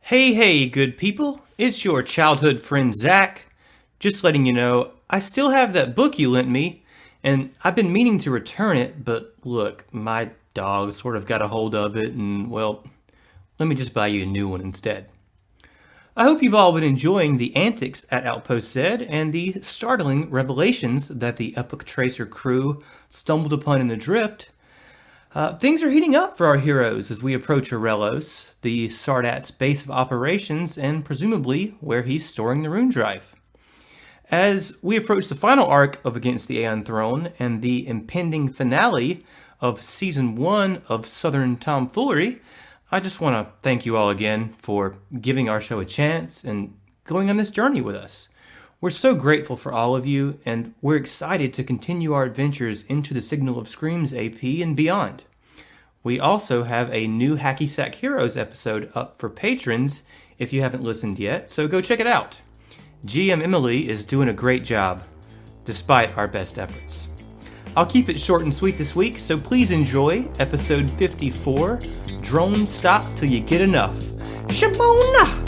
Hey, good people. It's your childhood friend Zach. Just letting you know, I still have that book you lent me, and I've been meaning to return it, but look, my dog sort of got a hold of it, and well, let me just buy you a new one instead. I hope you've all been enjoying the antics at Outpost Z and the startling revelations that the Epic Tracer crew stumbled upon in the drift. Things are heating up for our heroes as we approach Aurelos, the Sardat's base of operations, and presumably where he's storing the rune drive. As we approach the final arc of Against the Aeon Throne and the impending finale of Season 1 of Southern Tomfoolery, I just want to thank you all again for giving our show a chance and going on this journey with us. We're so grateful for all of you, and we're excited to continue our adventures into the Signal of Screams AP and beyond. We also have a new Hacky Sack Heroes episode up for patrons if you haven't listened yet, so go check it out. GM Emily is doing a great job, despite our best efforts. I'll keep it short and sweet this week, so please enjoy episode 54, Drone Stop Till You Get Enough. Shabona!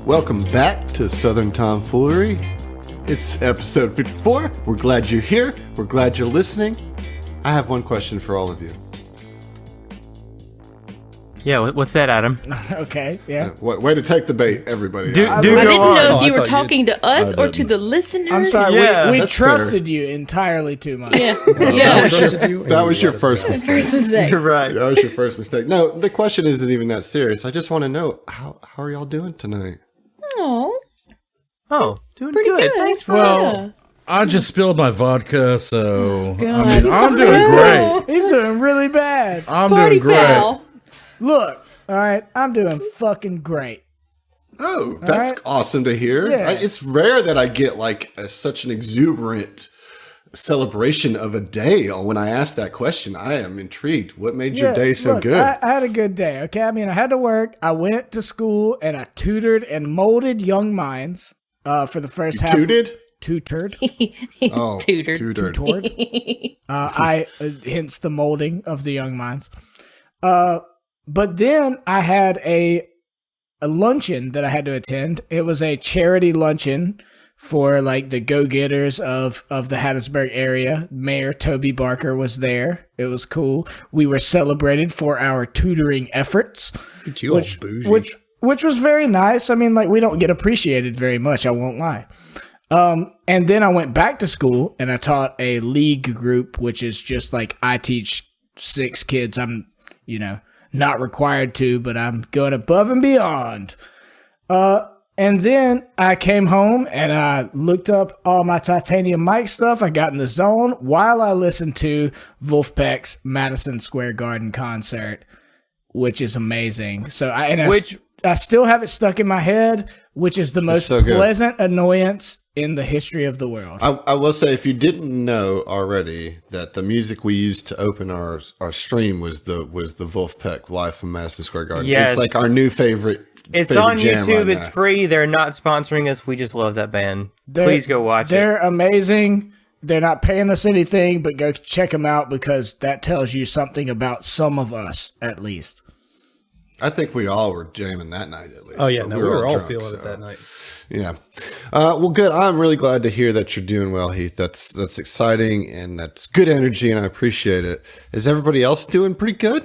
Welcome back to Southern Tomfoolery. It's episode 54. We're glad you're here. We're glad you're listening. I have one question for all of you. Yeah, what's that, Adam? Okay, yeah. Way to take the bait, everybody. I didn't know if you were talking to us or to the listeners. I'm sorry, Yeah, we that's trusted you entirely too much. Yeah. That was your first mistake. First mistake. You're right. That was your first mistake. No, the question isn't even that serious. I just want to know, how are y'all doing tonight? Oh, doing Pretty good. Thanks for Well, I just spilled my vodka, so God. I mean, I'm doing great. He's doing really bad. I'm Party doing great. foul. Look, all right, I'm doing fucking great. Oh, that's right. awesome to hear. Yeah. It's rare that I get like such an exuberant celebration of a day when I ask that question. I am intrigued. What made your day so look, good? I had a good day, okay? I mean, I had to work. I went to school, and I tutored and molded young minds for the first half. Tutored? Tutored. Oh, Tutored. tutored. Hence the molding of the young minds. But then I had a luncheon that I had to attend. It was a charity luncheon for like the go-getters of the Hattiesburg area. Mayor Toby Barker was there. It was cool. We were celebrated for our tutoring efforts, which was very nice. I mean, like, we don't get appreciated very much, I won't lie. And then I went back to school and I taught a league group, which is just like I teach 6 kids. I'm, not required to, but I'm going above and beyond. And then I came home and I looked up all my titanium mic stuff. I got in the zone while I listened to Wolfpack's Madison Square Garden concert, which is amazing. So I still have it stuck in my head, which is the most pleasant annoyance in the history of the world. I will say, if you didn't know already, that the music we used to open our stream was the Wolfpack live from Madison Square Garden. Yes. It's like our new favorite. It's favorite on jam YouTube. right It's now. free. They're not sponsoring us. We just love that band. Please go watch it. They're amazing. They're not paying us anything, but go check them out because that tells you something about some of us, at least. I think we all were jamming that night, at least. Oh, yeah. But No, we were all drunk, feeling it that night. Yeah. Well, good. I'm really glad to hear that you're doing well, Heath. That's exciting, and that's good energy, and I appreciate it. Is everybody else doing pretty good?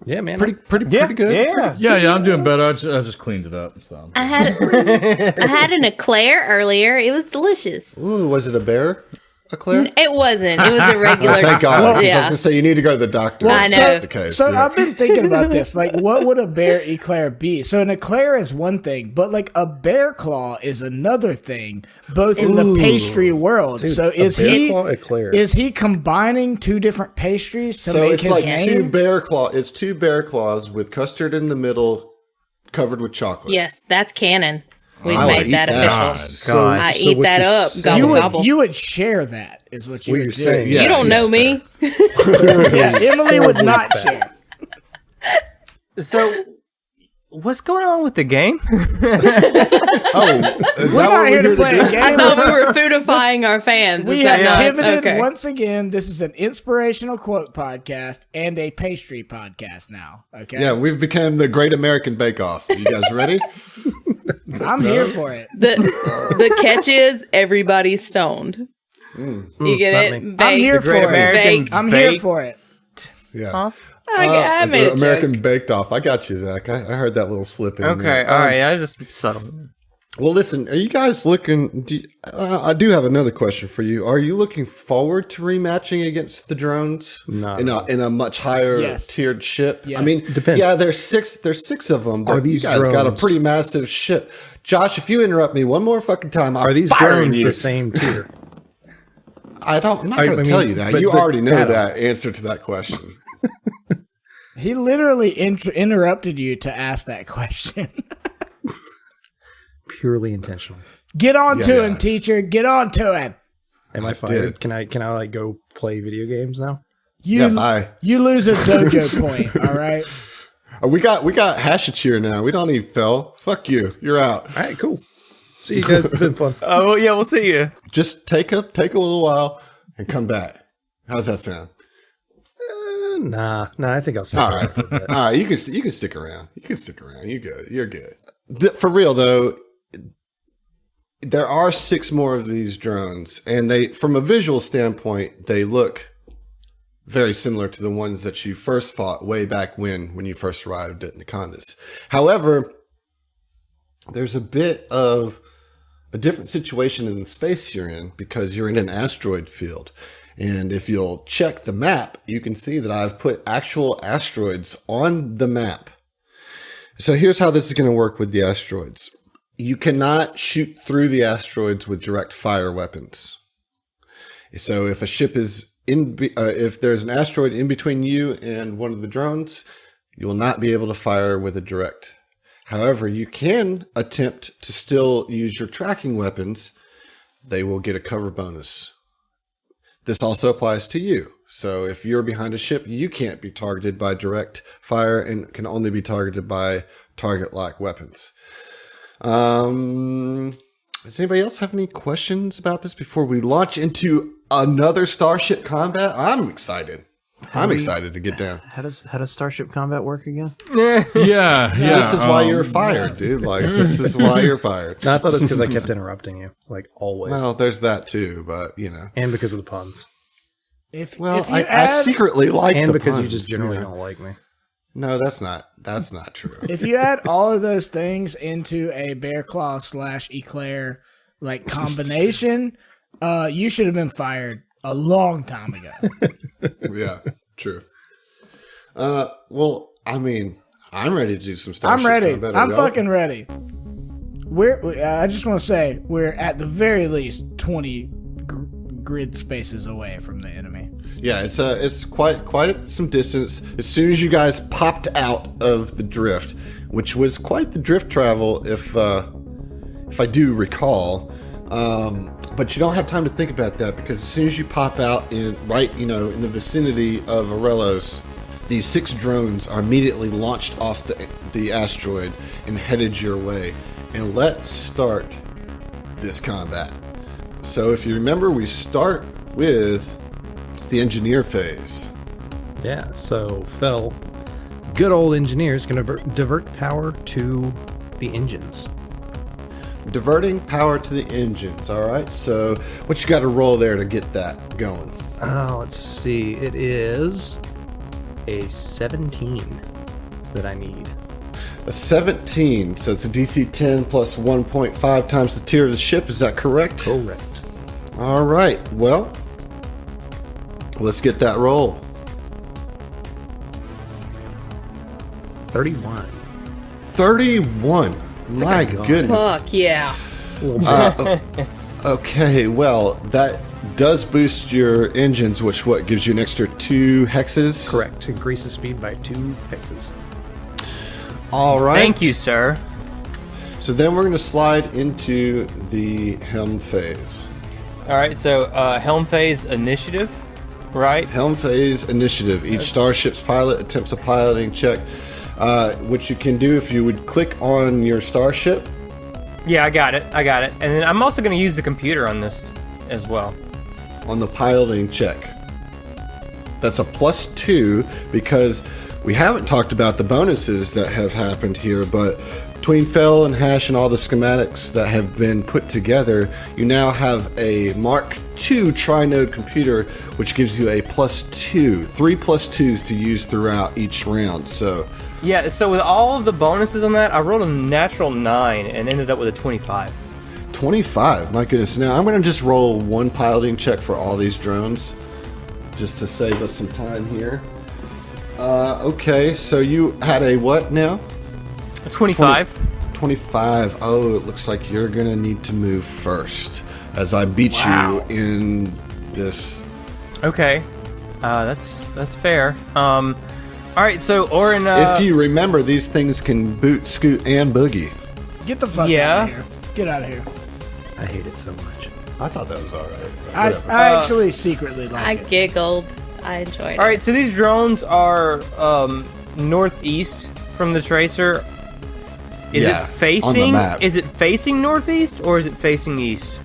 Yeah, man. Pretty good. Yeah, I'm doing better. I just cleaned it up. So. I had an eclair earlier. It was delicious. Ooh, was it a bear? Eclair? It wasn't. It was a regular. Thank God. 'Cause I was Yeah. going to say, you need to go to the doctor. I if know. that's the case. So yeah. I've been thinking about this. Like, what would a bear eclair be? So an eclair is one thing, but like a bear claw is another thing, both in the pastry world. Dude, so a bear claw eclair. is he combining two different pastries to So make it's his like name? It's two bear claws with custard in the middle, covered with chocolate. Yes, that's canon. We've I would made eat that that. official. God. I So eat what that you're up. saying- Gobble gobble. You would share that, is what you What would you're do. saying, Yeah. You don't know me. Yeah, Emily would not share. So, what's going on with the game? Oh, is We're that not what here to we're play here a to do? I game. thought we were foodifying our fans. We Is that have not? pivoted Okay. once again. This is an inspirational quote podcast and a pastry podcast now. Okay, Yeah, we've become the Great American Bake Off. You guys ready? I'm here for it. The catch is everybody's stoned. You get not it? me. I'm Bake. here for Great it. American Bake. I'm here Bake for it. Yeah. I made a American joke. Baked Off. I got you, Zach. I heard that little slip in Okay, there. all right. I just subtle. Well, listen, are you guys looking... I do have another question for you. Are you looking forward to rematching against the drones Not in a much higher Yes. tiered ship? Yes. I mean, Depends. yeah, there's six of them, but Are these you guys got a drones- pretty massive ship. Josh, if you interrupt me one more fucking time, I'm Are these firing drones you. the same tier? I'm not I going to mean, tell you that. but- You but already know Adam. that answer to that question. He literally interrupted you to ask that question. Purely intentional. Get on to Yeah. him, teacher. Get on to him. Am I fired? Can I like go play video games now? You, Yeah, bye. You lose a dojo point. All right. We got Hashich here now. We don't need Phil. Fuck you. You're out. All right, cool. See you guys. It's been fun. Oh, well, yeah, we'll see you. Just take a little while and come back. How's that sound? Nah. I think I'll stay. All right. All right. You can stick around. You can stick around. You're good. You're good. For real though, there are 6 more of these drones, and they, from a visual standpoint, they look very similar to the ones that you first fought way back when you first arrived at Nikondas. However, there's a bit of a different situation in the space you're in because you're in an asteroid field. And if you'll check the map, you can see that I've put actual asteroids on the map. So here's how this is going to work with the asteroids. You cannot shoot through the asteroids with direct fire weapons. So if a ship is if there's an asteroid in between you and one of the drones, you will not be able to fire with a direct. However, you can attempt to still use your tracking weapons. They will get a cover bonus. This also applies to you. So if you're behind a ship, you can't be targeted by direct fire and can only be targeted by target-lock weapons. Does anybody else have any questions about this before we launch into another Starship combat? I'm excited. I'm excited to get down. How does Starship Combat work again? Yeah. This is why you're fired, dude. Like, this is why you're fired. No, I thought it's because I kept interrupting you, like always, Well, there's that too, but you know. and because of the puns, If you I add, secretly like and the because you puns, just generally yeah. don't like me. No, that's not true. if you add all of those things into a bear claw / eclair like combination, you should have been fired a long time ago. Yeah, true. Well, I mean, I'm ready to do some stuff. I'm ready. I'm fucking ready. I just want to say we're at the very least 20 grid spaces away from the enemy. Yeah, it's quite some distance. As soon as you guys popped out of the drift, which was quite the drift travel, if I do recall. But you don't have time to think about that because as soon as you pop out in the vicinity of Aurelos, these 6 drones are immediately launched off the asteroid and headed your way. And let's start this combat. So if you remember, we start with the engineer phase. Yeah. So Fel, good old engineer, is going to divert power to the engines. Diverting power to the engines. All right. So what you got to roll there to get that going? Let's see. It is a 17 that I need. A 17. So it's a DC 10 plus 1.5 times the tier of the ship. Is that correct? Correct. All right. Well, Let's get that roll. 31. 31. My goodness. Fuck yeah. Okay, well, that does boost your engines, which gives you an extra 2 hexes. Correct. Increases speed by 2 hexes. All right. Thank you, sir. So then we're going to slide into the helm phase. All right, so helm phase initiative, right? Helm phase initiative. Each starship's pilot attempts a piloting check, which you can do if you would click on your starship. Yeah, I got it. And then I'm also going to use the computer on this as well. On the piloting check. That's a +2 because we haven't talked about the bonuses that have happened here, but between Fel and Hash and all the schematics that have been put together, you now have a Mark II tri-node computer, which gives you a +2, 3 +2s to use throughout each round. So Yeah, so with all of the bonuses on that, I rolled a natural 9 and ended up with a 25. 25, my goodness. Now I'm going to just roll 1 piloting check for all these drones, just to save us some time here. Okay, so you had a what now? 25. 25. Oh, it looks like you're going to need to move first, as I beat you in this. Okay, that's fair. All right, so Orin. If you remember, these things can boot, scoot, and boogie. Get the fuck Yeah. out of here. Get out of here. I hate it so much. I thought that was all right. I actually secretly like I it. giggled. I enjoyed it. All right, so these drones are northeast from the tracer. Is Yeah, it facing? on the map. Is it facing northeast or is it facing east?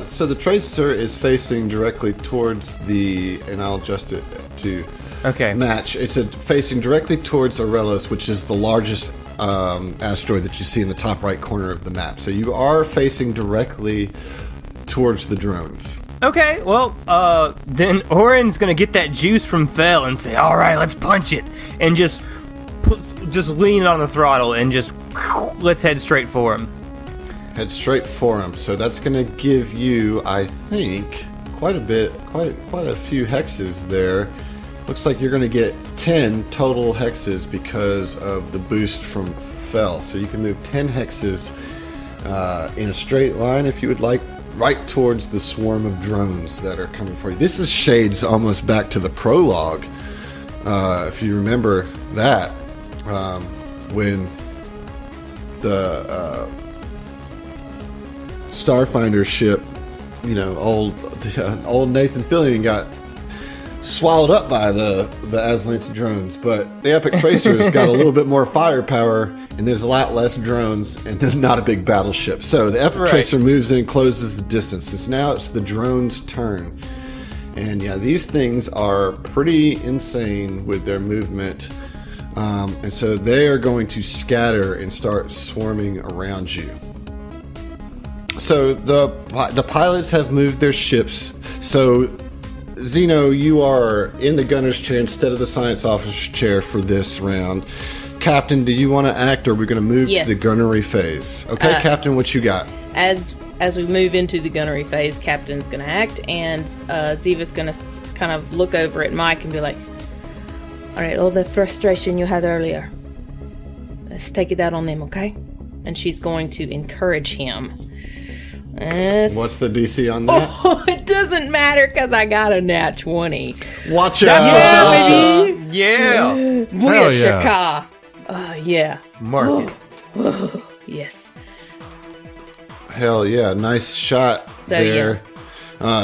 So the tracer is facing directly towards the, and I'll adjust it to Okay. match. It's facing directly towards Aurelos, which is the largest asteroid that you see in the top right corner of the map. So you are facing directly towards the drones. Okay, well, then Orin's gonna get that juice from Fel and say, "All right, let's punch it," and just lean on the throttle and just let's head straight for him. Head straight for him. So that's going to give you, I think, quite a few hexes there. Looks like you're going to get 10 total hexes because of the boost from Fel. So you can move 10 hexes in a straight line if you would like, right towards the swarm of drones that are coming for you. This is shades almost back to the prologue, if you remember that, when the Starfinder ship, old Nathan Fillion got swallowed up by the Aslanti drones, but the Epic Tracer's got a little bit more firepower, and there's a lot less drones, and there's not a big battleship. So the Epic Tracer moves in and closes the distance. It's the drone's turn. And yeah, these things are pretty insane with their movement. And so they are going to scatter and start swarming around you. So the pilots have moved their ships. So Zeno, you are in the gunner's chair instead of the science officer's chair for this round. Captain, do you want to act, or are we going to move to the gunnery phase? Okay, Captain, what you got? As we move into the gunnery phase, Captain's going to act, and Ziva's going to kind of look over at Mike and be like, "All right, all the frustration you had earlier, let's take it out on them, okay?" And she's going to encourage him. What's the DC on that? Oh, it doesn't matter because I got a nat 20. Watch out! Yeah, baby! Yeah! Hell yeah. Yeah. Mark it. Yes. Hell yeah! Nice shot So, there.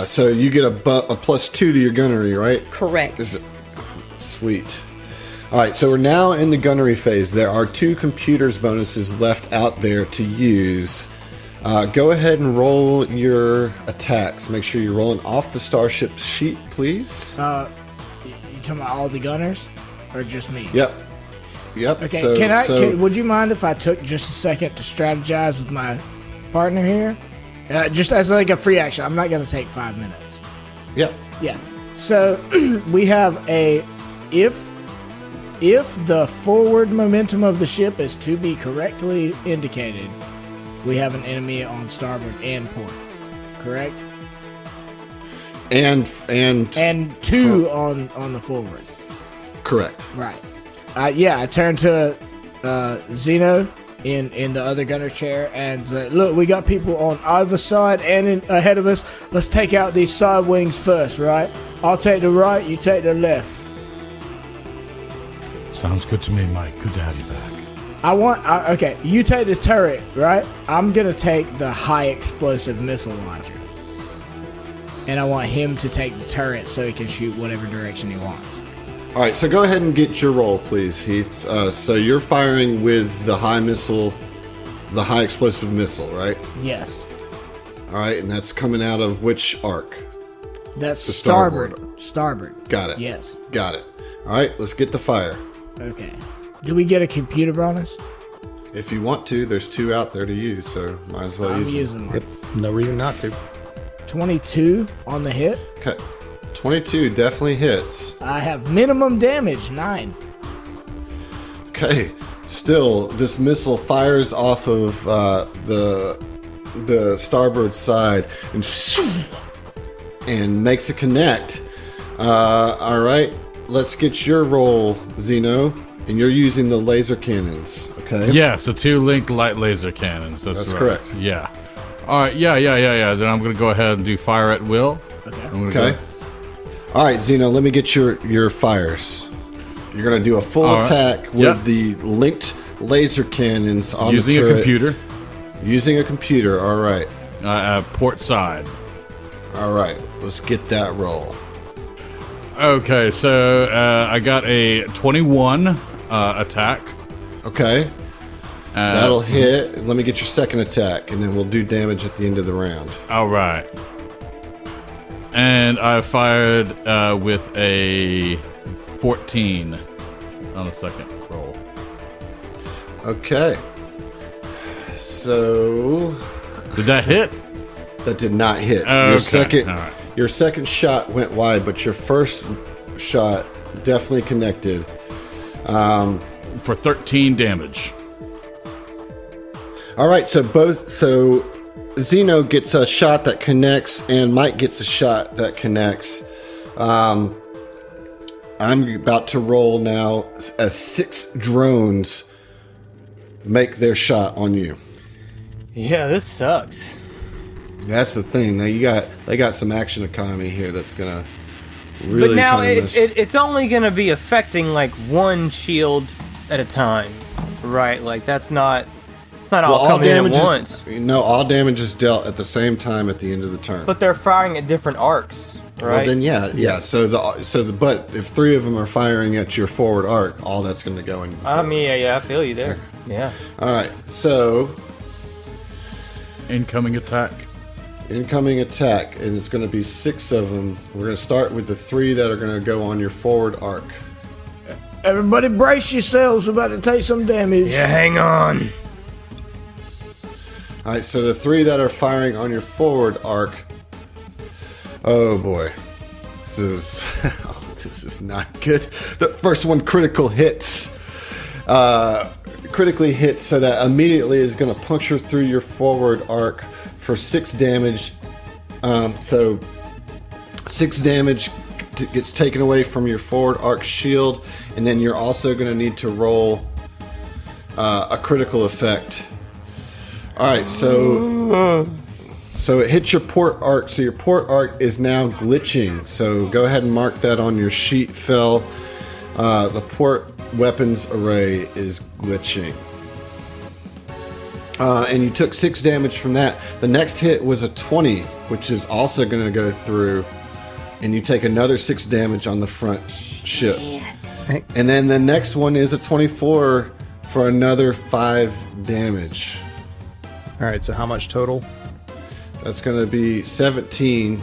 So you get a +2 to your gunnery, right? Correct. Is it sweet? All right, so we're now in the gunnery phase. There are 2 computers bonuses left out there to use. Go ahead and roll your attacks. Make sure you're rolling off the starship sheet, please. You talking about all the gunners, or just me? Yep. Okay. Would you mind if I took just a second to strategize with my partner here, just as like a free action? I'm not going to take 5 minutes. Yep. Yeah. So we have if the forward momentum of the ship is to be correctly indicated, we have an enemy on starboard and port. Correct? And 2 on the forward. correct. Right. I turn to Zeno in the other gunner chair and say, look, we got people on either side and ahead of us. Let's take out these side wings first, right? I'll take the right, you take the left. Sounds good to me, Mike. Good to have you back. Okay, you take the turret, right? I'm going to take the high explosive missile launcher. And I want him to take the turret so he can shoot whatever direction he wants. All right, so go ahead and get your roll, please, Heath. So you're firing with the high explosive missile, right? Yes. All right, and that's coming out of which arc? That's The starboard. Starboard. Got it. Yes. Got it. All right, let's get the fire. Okay. Do we get a computer bonus? If you want to, there's 2 out there to use, so might as well I'm use them. using one. Yep. No reason not to. 22 on the hit. Okay. 22 definitely hits. I have minimum damage, 9. Okay. Still, this missile fires off of the starboard side and makes a connect. All right. Let's get your roll, Zeno. And you're using the laser cannons, okay? Yes, the 2 linked light laser cannons. That's right. correct. Yeah. All right. Yeah. Then I'm going to go ahead and do fire at will. Okay. All right, Zeno, let me get your fires. You're going to do a full attack with the linked laser cannons on the turret. Using a computer. Using a computer, all right. Port side. All right, let's get that roll. Okay, so I got a 21 attack. Okay. That'll hit. Let me get your second attack, and then we'll do damage at the end of the round. All right. And I fired with a 14 on the second roll. Okay. So Did that hit? that did not hit. Okay. All right. Your second shot went wide, but your first shot definitely connected. For 13 damage. All right, so Zeno gets a shot that connects, and Mike gets a shot that connects. I'm about to roll now as 6 drones make their shot on you. Yeah, this sucks. That's the thing. Now they got some action economy here that's gonna really. But now kinda mess- it's only gonna be affecting like one shield at a time, right? Like it's not all coming in at once. No, all damage is dealt at the same time at the end of the turn. But they're firing at different arcs, right? Well, then yeah. But if 3 of them are firing at your forward arc, all that's going to go in. I mean, yeah, I feel you there. Yeah. All right, so Incoming attack. incoming attack, and it's going to be 6 of them. We're going to start with the 3 that are going to go on your forward arc. Everybody brace yourselves. We're about to take some damage. Yeah, hang on. All right, so the 3 that are firing on your forward arc. Oh boy, this is not good. The first one critically hits, so that immediately is going to puncture through your forward arc for 6 damage. So 6 damage gets taken away from your forward arc shield, and then you're also going to need to roll a critical effect. All right, so it hits your port arc. So your port arc is now glitching. So go ahead and mark that on your sheet, Phil. The port weapons array is glitching. And you took 6 damage from that. The next hit was a 20, which is also going to go through. And you take another 6 damage on the front ship. And then the next one is a 24 for another 5 damage. All right, so how much total? That's going to be 17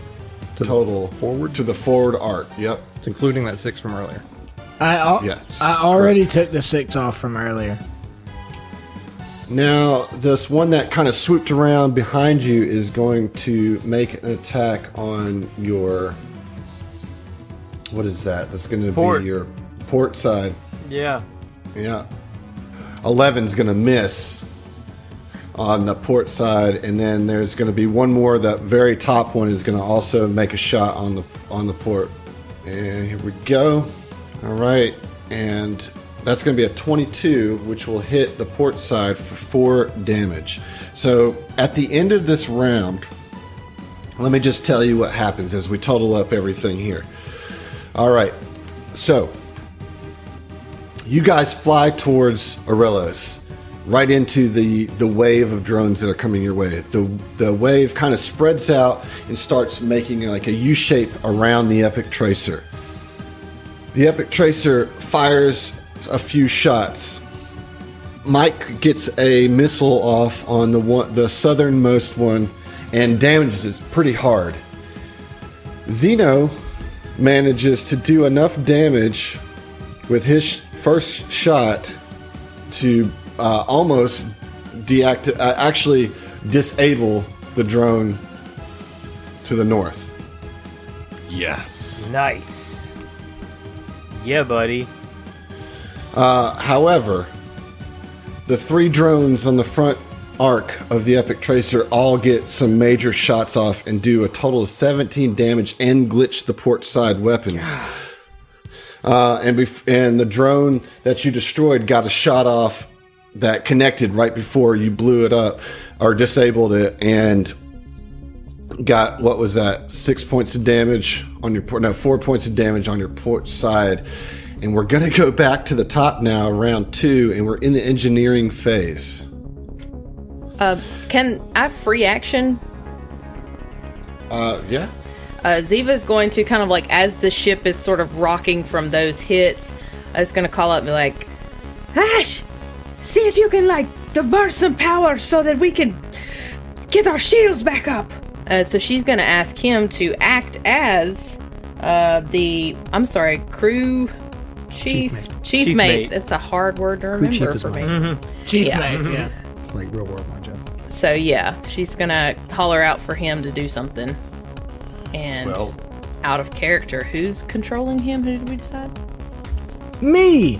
total forward? to the forward arc. Yep. It's including that 6 from earlier. Yes. I already took the 6 off from earlier. Now, this one that kind of swooped around behind you is going to make an attack on your... What is that? That's going to Port. be your port side. Yeah. Yeah. 11's going to miss on the port side, and then there's going to be one more. The very top one is going to also make a shot on the port. And here we go. All right, and that's going to be a 22, which will hit the port side for 4 damage. So at the end of this round, let me just tell you what happens as we total up everything here. All right, so you guys fly towards Aurelos, right into the wave of drones that are coming your way. The wave kind of spreads out and starts making like a U shape around the Epic Tracer. The Epic Tracer fires a few shots. Mike gets a missile off on the southernmost one and damages it pretty hard. Zeno manages to do enough damage with his first shot to almost actually disable the drone to the north. Yes. Nice. Yeah, buddy. However, the 3 drones on the front arc of the Epic Tracer all get some major shots off and do a total of 17 damage and glitch the port side weapons. And the drone that you destroyed got a shot off that connected right before you blew it up or disabled it, and got, what was that, 6 points of damage on your port? No, 4 points of damage on your port side. And we're going to go back to the top now, round 2, and we're in the engineering phase. Can I have free action? Yeah. Ziva's going to kind of like, as the ship is sort of rocking from those hits, is going to call up and be like, Ash, see if you can like divert some power so that we can get our shields back up. so she's going to ask him to act as crew chief mate. That's a hard word to remember for me. Chief mate, yeah. Like real world my job. So yeah, she's gonna holler out for him to do something. And out of character, who's controlling him? Who did we decide? Me.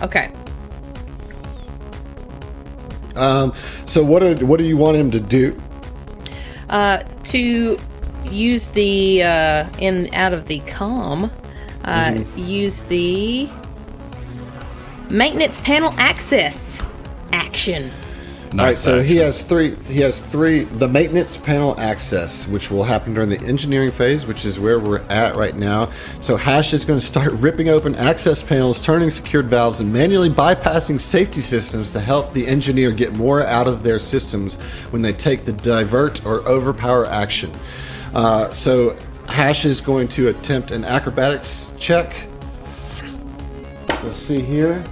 Okay. So what do you want him to do? To use the out of the comm, use the maintenance panel access action. All right, so he has three. The maintenance panel access, which will happen during the engineering phase, which is where we're at right now. So Hash is going to start ripping open access panels, turning secured valves, and manually bypassing safety systems to help the engineer get more out of their systems when they take the divert or overpower action. So Hash is going to attempt an acrobatics check. Let's see here.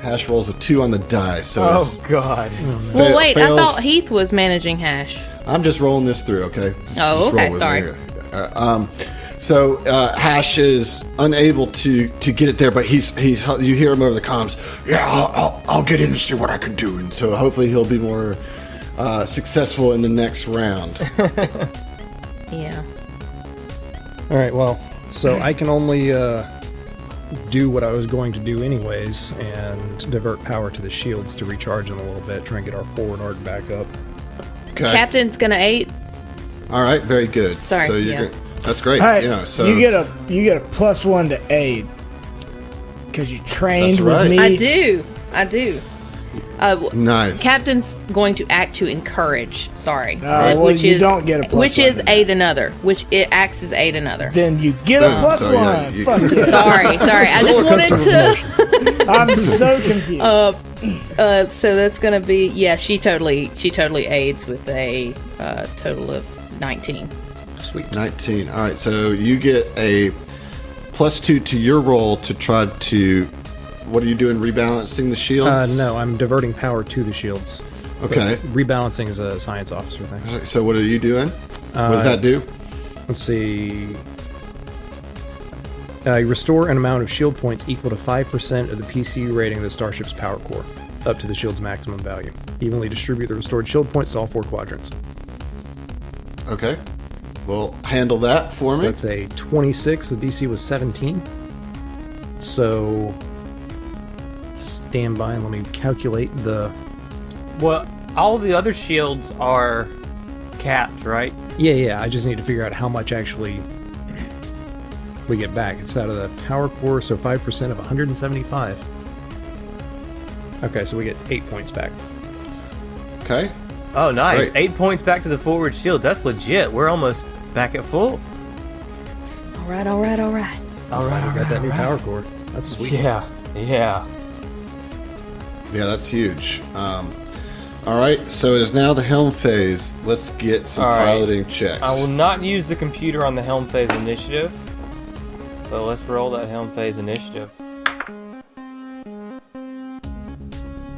Hash rolls a 2 on the die, so God. Well, wait, fails. I thought Heath was managing Hash. I'm just rolling this through, okay? Just okay, roll with sorry. me. So Hash is unable to get it there, but he's you hear him over the comms. Yeah, I'll get in and see what I can do, and so hopefully he'll be more successful in the next round. Yeah. All right, well, so I can only do what I was going to do anyways and divert power to the shields to recharge them a little bit, try and get our forward arc back up. Okay. Captain's gonna 8. All right, very good. Sorry, So yeah. that's great. All right, Yeah, so you get a +1 to aid because you trained That's right. with me. I do. nice. Captain's going to act to encourage. Sorry, well, you don't get a +1 which is to that. aid another. Which it acts as aid another. Then you get a +1. so, yeah, you- Fuck you. Sorry. I just wanted to. I'm so confused. So that's gonna be she totally aids with a total of 19. Sweet. 19. All right, so you get a +2 to your roll to try to. What are you doing? Rebalancing the shields? No, I'm diverting power to the shields. Okay. But rebalancing is a science officer thing. So what are you doing? What does that do? Let's see. You restore an amount of shield points equal to 5% of the PCU rating of the starship's power core, up to the shield's maximum value. Evenly distribute the restored shield points to all 4 quadrants. Okay. Well, handle that for me. That's a 26. The DC was 17. So stand by and let me calculate the. Well, all the other shields are capped, right? Yeah. I just need to figure out how much actually we get back. It's out of the power core, so 5% of 175. Okay, so we get 8 points back. Okay. Oh, nice. Great. 8 points back to the forward shield. That's legit. We're almost back at full. All right, all right, all right. All right, Got that new power core. That's sweet. Yeah. Yeah, that's huge. All right, so it is now the helm phase. Let's get some All right. piloting checks. I will not use the computer on the helm phase initiative. So let's roll that helm phase initiative.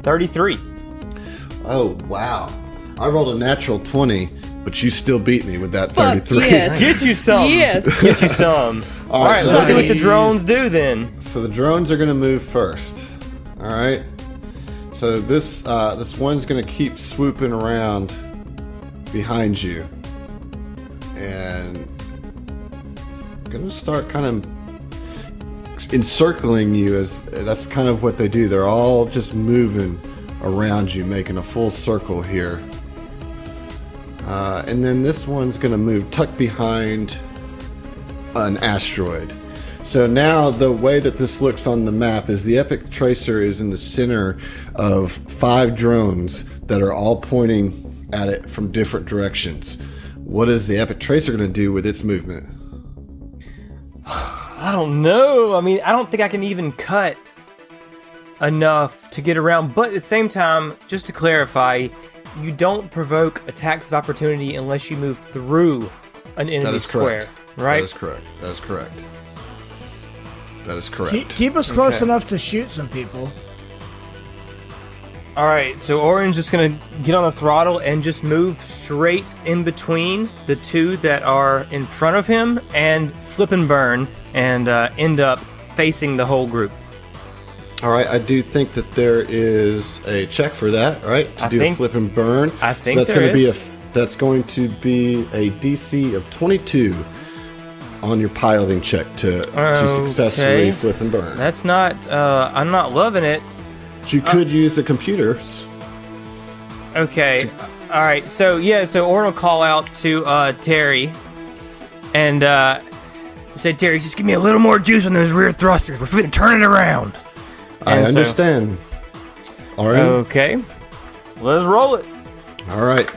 33. Oh, wow. I rolled a natural 20, but you still beat me with that Fuck 33. yes. Get you some. Yes. Get you some. All right, so let's see what the sorry. drones do then. So the drones are going to move first. All right. So this one's going to keep swooping around behind you, and going to start kind of encircling you. As that's kind of what they do. They're all just moving around you, making a full circle here. And then this one's going to move tucked behind an asteroid. So now the way that this looks on the map is the Epic Tracer is in the center of 5 drones that are all pointing at it from different directions. What is the Epic Tracer going to do with its movement? I don't know. I mean, I don't think I can even cut enough to get around. But at the same time, just to clarify, you don't provoke attacks of opportunity unless you move through an enemy That is square, correct. right? That is correct. That is correct. That is correct. Keep us close Okay. enough to shoot some people. All right, so Orange is going to get on the throttle and just move straight in between the two that are in front of him and flip and burn and end up facing the whole group. All right, I do think that there is a check for that, right? To I do think- a flip and burn. I think that's there going to be is. that's going to be a DC of 22 on your piloting check to successfully Okay. flip and burn. That's not, I'm not loving it. But you could use the computers. Okay. All right. So Orin will call out to Terry, and say, Terry, just give me a little more juice on those rear thrusters. We're finna turn it around. I And so- understand. All right. Okay. Let's roll it. All right.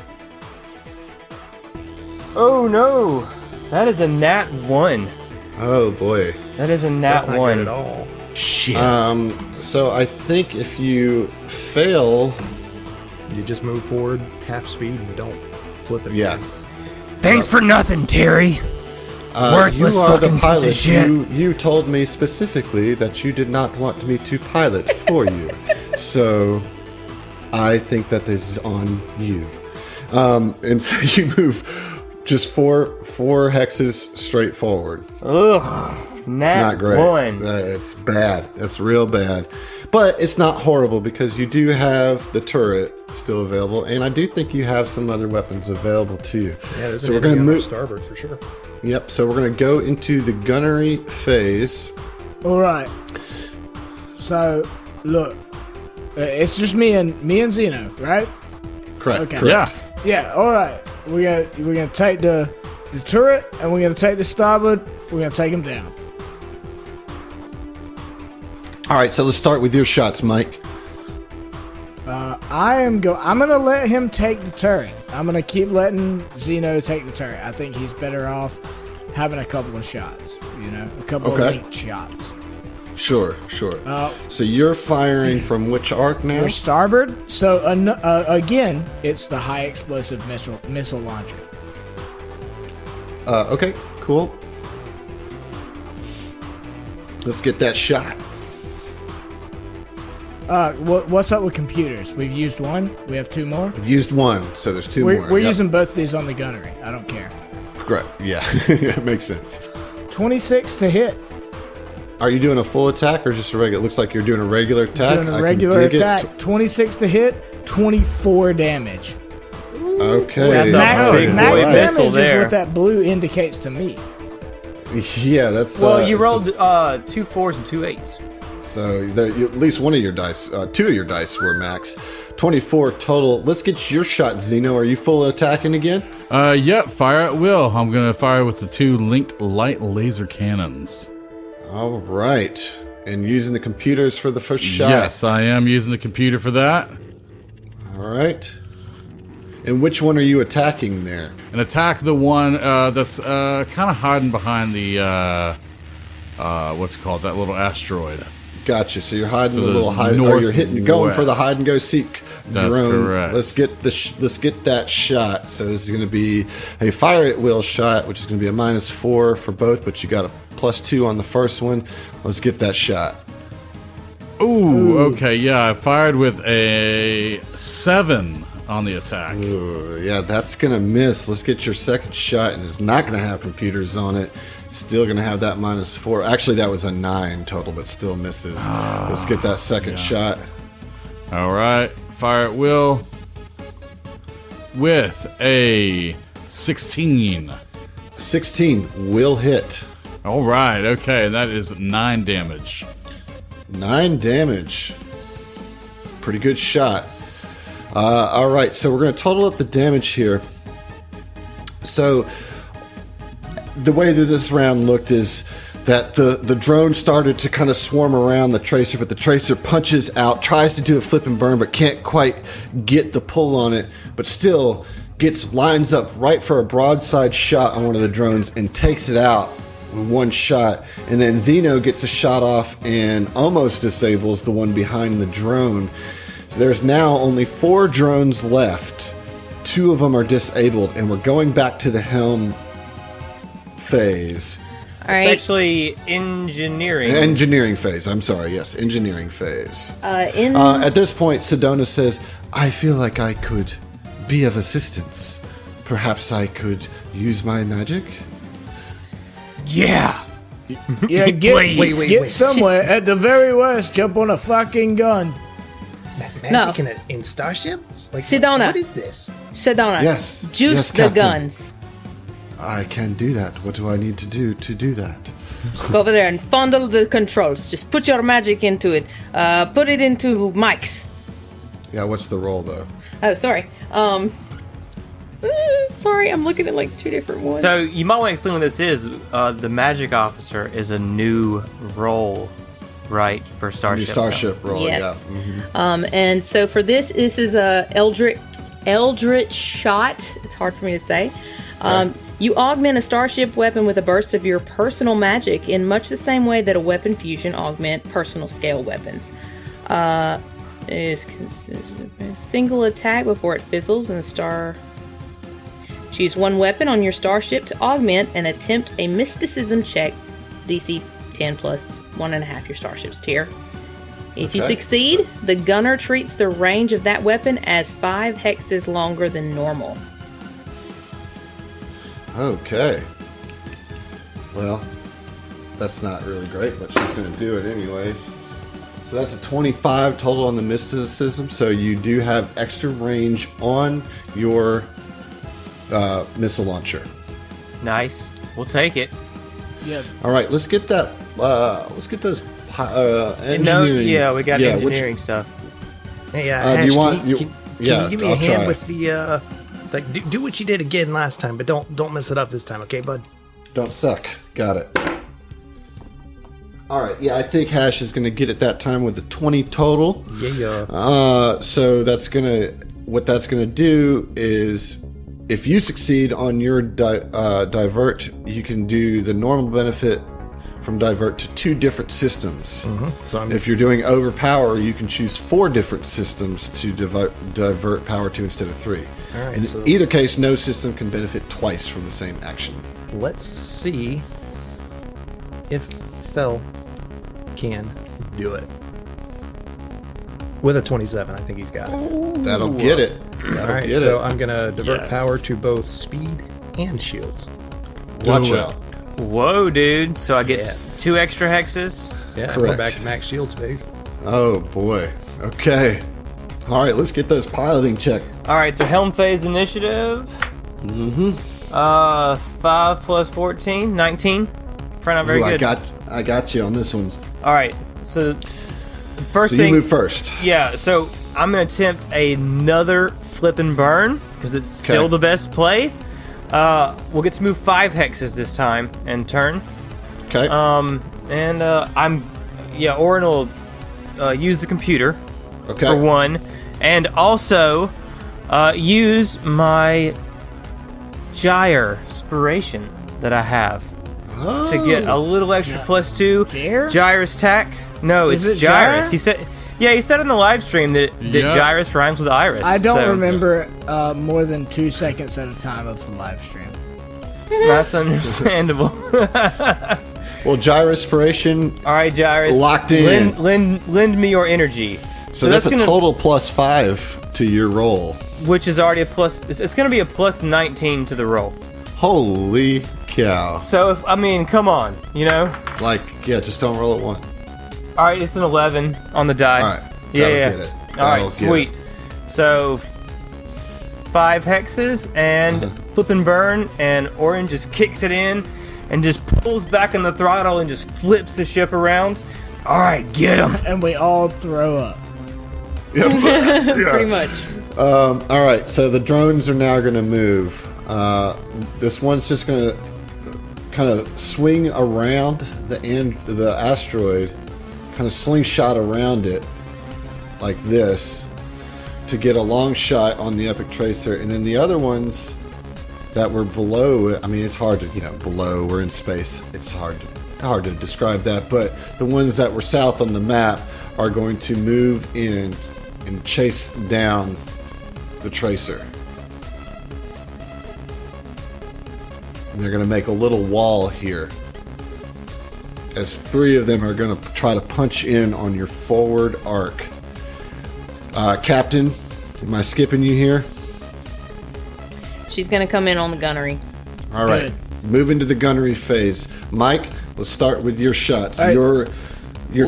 Oh no, that is a nat 1. Oh boy. That is a nat That's not 1 good at all. Shit. So I think if you fail, You just move forward half speed and don't flip it. yeah. Thanks for nothing, Terry. Worthless you are the fucking piece pilot. of shit. You told me specifically that you did not want me to pilot for you. So I think that this is on you. And so you move just four hexes straight forward. Ugh. Nat It's not great. 1. It's bad. It's real bad. But it's not horrible because you do have the turret still available, and I do think you have some other weapons available to you. Yeah, there's so an we're going to enemy on our move. starboard for sure. Yep. So we're going to go into the gunnery phase. All right. So, look, it's just me and Zeno, right? Correct. Okay. Correct. Yeah. All right. We're gonna take the turret, and we're gonna take the starboard. We're gonna take him down. All right. So let's start with your shots, Mike. I'm gonna let him take the turret. I'm gonna keep letting Zeno take the turret. I think he's better off having a couple of shots. A couple of linked shots. Sure. So you're firing from which arc now? Your starboard. So again, it's the high explosive missile launcher. Okay. Cool. Let's get that shot. What's up with computers? We've used one. We have 2 more. I've used one, so there's 2 more. We're Yep. using both these on the gunnery. I don't care. Correct. Yeah. It makes sense. 26 to hit. Are you doing a full attack or just a regular? It looks like you're doing a regular attack. Doing I a can regular dig it. attack. 26 to hit. 24 damage. Okay. That's a Max, big max boy damage missile is there. what that blue indicates to me. Yeah, that's. Well, you this rolled is- 2 4s and 2 8s. So at least one of your dice, two of your dice were max. 24 total. Let's get your shot, Zeno. Are you full attacking again? Yep, fire at will. I'm going to fire with the 2 linked light laser cannons. All right. And using the computers for the first shot. Yes, I am using the computer for that. All right. And which one are you attacking there? And attack the one that's kind of hiding behind the, what's it called, that little asteroid. Gotcha. So you're hiding To the the little hide, or you're going for the northwest. hide and go seek That's drone. correct. Let's get that shot. So this is going to be a fire at will shot, which is going to be a -4 for both, but you got a +2 on the first one. Let's get that shot. Ooh, okay, yeah, I fired with a 7 on the attack. Ooh, yeah, that's going to miss. Let's get your second shot, and it's not going to have computers on it. Still going to have that -4. Actually, that was a 9 total, but still misses. Let's get that second shot. All right, fire at will with a 16. 16 will hit. All right, okay, that is 9 damage. 9 damage. It's a pretty good shot. All right, so we're going to total up the damage here. So the way that this round looked is that the drone started to kind of swarm around the tracer, but the tracer punches out, tries to do a flip and burn, but can't quite get the pull on it, but still lines up right for a broadside shot on one of the drones and takes it out with one shot. And then Zeno gets a shot off and almost disables the one behind the drone. So there's now only 4 drones left. 2 of them are disabled, and we're going back to the helm phase. All right. It's actually engineering. Engineering phase. I'm sorry. Yes, engineering phase. In At this point, Sedona says, I feel like I could be of assistance. Perhaps I could use my magic? Yeah. Yeah, get wait. somewhere. At the very worst, jump on a fucking gun. Magic in starships? Like, Sedona. what is this? Sedona. Yes. Juice Yes, the Captain. guns. I can do that. What do I need to do that? Go over there and fondle the controls. Just put your magic into it. Put it into Mike's. Yeah, what's the roll, though? Oh, sorry. Sorry, I'm looking at like 2 different ones. So you might want to explain what this is. The magic officer is a new role, right, for Starship? New Starship roll, Yes. yeah. Mhm. And so for this is a Eldritch shot. It's hard for me to say. You augment a starship weapon with a burst of your personal magic in much the same way that a weapon fusion augment personal scale weapons. Is consistent of a single attack before it fizzles and the star. Choose one weapon on your starship to augment and attempt a mysticism check, DC 10 plus 1.5 your starship's tier. If you Okay. succeed, the gunner treats the range of that weapon as 5 hexes longer than normal. Okay. Well, that's not really great, but she's going to do it anyway. So that's a 25 total on the mysticism. So you do have extra range on your missile launcher. Nice. We'll take it. Yeah. All right, let's get that. Let's get those engineering. Yeah, we got which- engineering stuff. Hey, do Ash, you want? can You, you give me I'll a hand try. with the like do what you did again last time, but don't mess it up this time, okay, bud? Don't suck. Got it. All right. Yeah, I think Hash is going to get it that time with the 20 total. Yeah. So what that's gonna do is, if you succeed on your divert, you can do the normal benefit from divert to 2 different systems. So I'm If you're doing overpower, you can choose 4 different systems to divert power to instead of 3. All right, In so- either case, no system can benefit twice from the same action. let's see if Fel can do it. With a 27, I think he's got it. That'll get it. All That'll right, get so it. I'm gonna divert Yes. power to both speed and shields. Watch Do it. out. Whoa, dude. So I get Yeah. 2 extra hexes. Yeah, Correct. we're back to max shields, baby. Oh boy. Okay. All right, let's get those piloting checked. All right, so helm phase initiative. 5 plus 14, 19. Probably not very Ooh, good. I got you on this one. All right. So first So thing. you move first. Yeah. So I'm gonna attempt another flip and burn because it's still Okay. the best play. We'll get to move 5 hexes this time and turn. Okay. Orin will use the computer okay. for one, and also use my gyre inspiration that I have to get a little extra +2. Gyre? Gyrus attack? No, Is it's it gyre? Gyrus. He said in the live stream that Yeah. Gyrus rhymes with Iris. I don't so remember more than 2 seconds at a time of the live stream. That's understandable. Well, gyrespiration. All right, Gyrus. Locked in. Lend me your energy. So that's a total +5 to your roll. Which is already a plus. It's going to be a +19 to the roll. Holy cow! So come on, Just don't roll at 1. All right, it's an 11 on the die. All right. Yeah, That'll yeah. get it. All right, That'll get sweet. So 5 hexes and flip and burn, and Orin just kicks it in and just pulls back on the throttle and just flips the ship around. All right, get him. And we all throw up. Pretty much. All right, so the drones are now going to move. This one's just going to kind of swing around the asteroid, kind of slingshot around it like this to get a long shot on the Epic Tracer. And then the other ones that were below it, it's hard to, below, we're in space. It's hard to describe that. But the ones that were south on the map are going to move in and chase down the Tracer. And they're going to make a little wall here. As 3 of them are going to try to punch in on your forward arc. Captain, am I skipping you here? She's gonna come in on the gunnery. All right. Move into the gunnery phase. Mike, let's start with your shots. Right. Your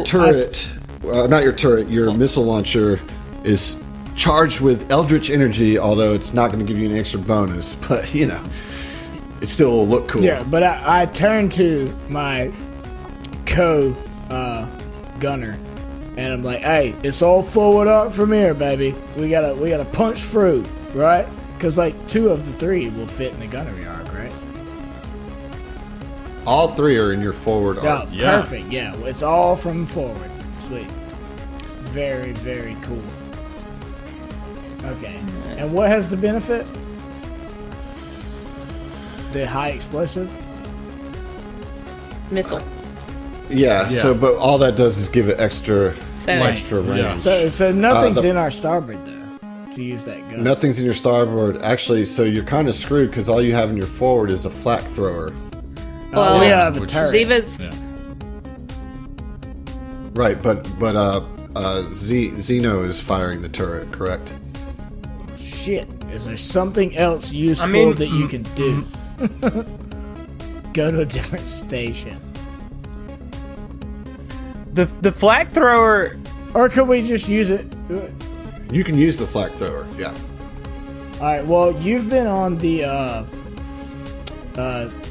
turret, not your turret, your missile launcher is charged with Eldritch energy, although it's not going to give you an extra bonus, but it still will look cool. Yeah, but I turn to my gunner, and I'm like, "Hey, it's all forward up from here, baby. We gotta punch through, right? Because 2 of the 3 will fit in the gunnery arc, right? All 3 are in your forward arc. Yeah, perfect. Yeah, it's all from forward. Sweet. Very, very cool. Okay. And what has the benefit? The high explosive? Missile. Yeah. So, but all that does is give it extra range. Yeah. So nothing's in our starboard, though, to use that gun. Nothing's in your starboard. Actually, so you're kind of screwed because all you have in your forward is a flak thrower. Well, we have a turret. Ziva's. Right, but Zeno is firing the turret, correct? Shit. Is there something else useful that you can do? Go to a different station. The flag thrower. Or could we just use it? You can use the flak thrower, yeah. Alright, well, you've been on the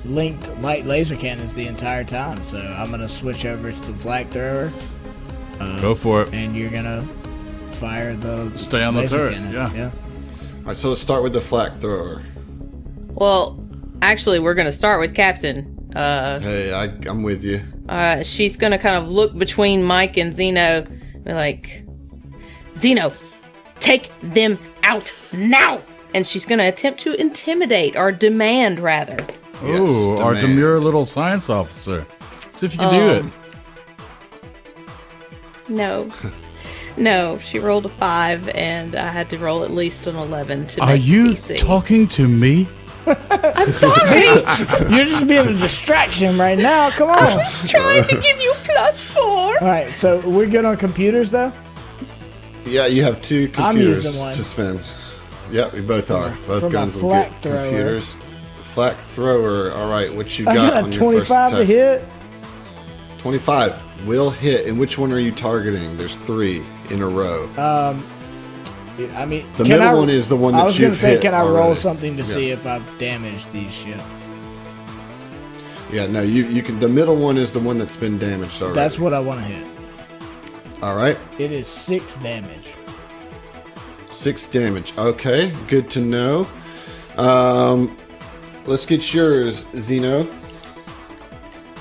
linked light laser cannons the entire time, so I'm gonna switch over to the flag thrower. Go for it. And you're gonna fire the Stay on the laser turret, cannons. yeah. All right, so let's start with the flak thrower. Well, actually, we're gonna start with Captain. Hey, I'm with you. She's gonna kind of look between Mike and Zeno, and be like, "Zeno, take them out now!" And she's gonna attempt to intimidate, or demand, rather. Ooh, our demand. demure little science officer. See if you can do it. No. No, she rolled a 5, and I had to roll at least an 11 to Are make you DC. talking to me? I'm sorry! You're just being a distraction right now. Come on. Trying to give you +4. Alright, so we're good on computers, though? Yeah, you have 2 I'm computers using one. to spend. Yep, we both are. Both for my guns will flak get thrower. computers. Flak thrower. All right, what you I got got on a your first 25 to attack? hit. 25 will hit. And which one are you targeting? There's 3 in a row. I mean, The can middle I, one is the one that I was gonna you've say, hit can I roll already. something to Yeah. see if I've damaged these ships? Yeah, no, you can. The middle one is the one that's been damaged already. That's what I want to hit. All right. It is 6 damage. 6 damage. Okay, good to know. Let's get yours, Zeno.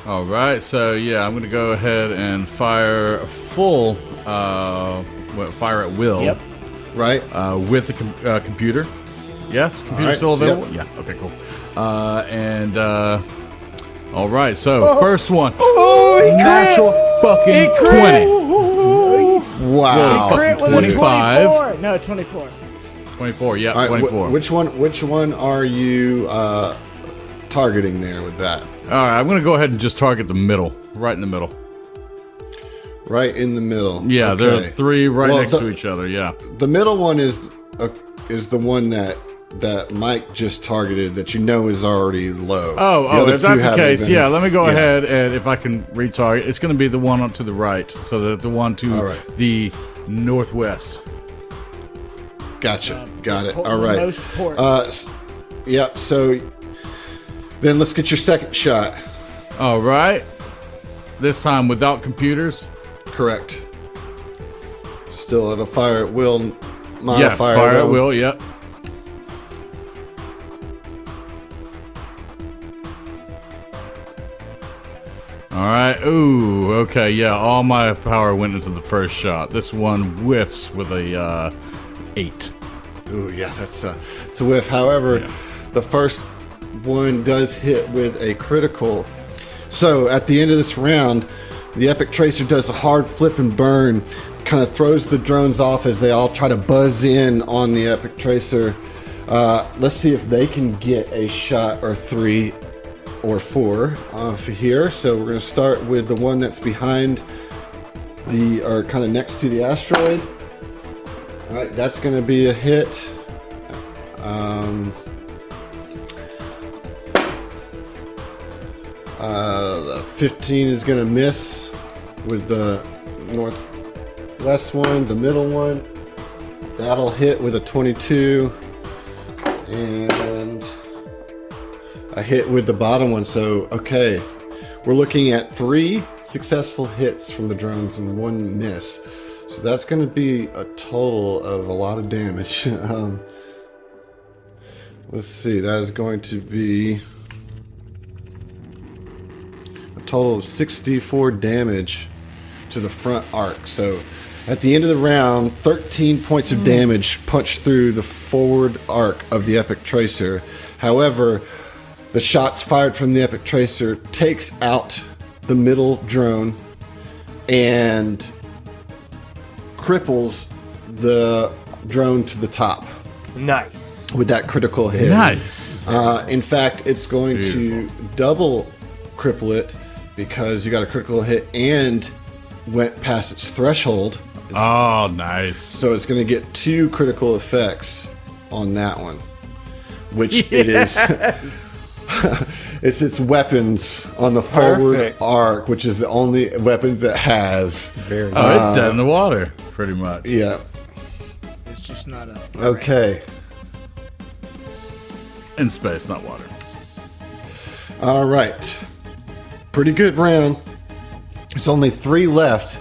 All right, so yeah, I'm gonna go ahead and fire full, fire at will. Yep. Right. With the computer. Yes, computer right, still so available. yep. Yeah. Okay. Cool. All right. So first one. Natural fucking 20. Wow. Crit with a 25. 24. No, 24. 24. Yeah. All right, 24. which one are you targeting there with that? All right. I'm gonna go ahead and just target the middle, right in the middle. Right in the middle. Yeah, okay. there are 3 right Well, next to each other. Yeah. The middle one is the one that Mike just targeted that you know is already low. Oh, if that's the case, been- yeah, let me go ahead and if I can retarget, it's going to be the one up to the right, so that the one to the northwest. Gotcha. Got it. The All right. most port. Yep. So then let's get your second shot. All right. This time without computers. Correct. Still at a fire at will modifier. Yes, fire though. at will. Yep. All right. Ooh. Okay. Yeah. All my power went into the first shot. This one whiffs with a 8. Ooh, yeah, it's a whiff. However, the first one does hit with a critical. So at the end of this round, the Epic Tracer does a hard flip and burn, kind of throws the drones off as they all try to buzz in on the Epic Tracer. Let's see if they can get a shot or 3 or 4 off here. So we're going to start with the one that's behind or kind of next to the asteroid. All right, that's going to be a hit. 15 is going to miss with the northwest one. The middle one, that'll hit with a 22. And a hit with the bottom one. So, okay, we're looking at 3 successful hits from the drones and 1 miss. So that's going to be a total of a lot of damage. Let's see, that is going to be a total of 64 damage to the front arc. So at the end of the round, 13 points of damage punched through the forward arc of the Epic Tracer. However, the shots fired from the Epic Tracer takes out the middle drone and cripples the drone to the top Nice. with that critical hit. Nice. In fact, it's going to double cripple it because you got a critical hit and went past its threshold. Oh, nice. So it's going to get 2 critical effects on that one, which it is. It's its weapons on the forward Perfect. arc, which is the only weapons it has. Very Oh, it's dead in the water, pretty much. Yeah. It's just not a. Okay. In space, not water. All right. Pretty good round. There's only 3 left.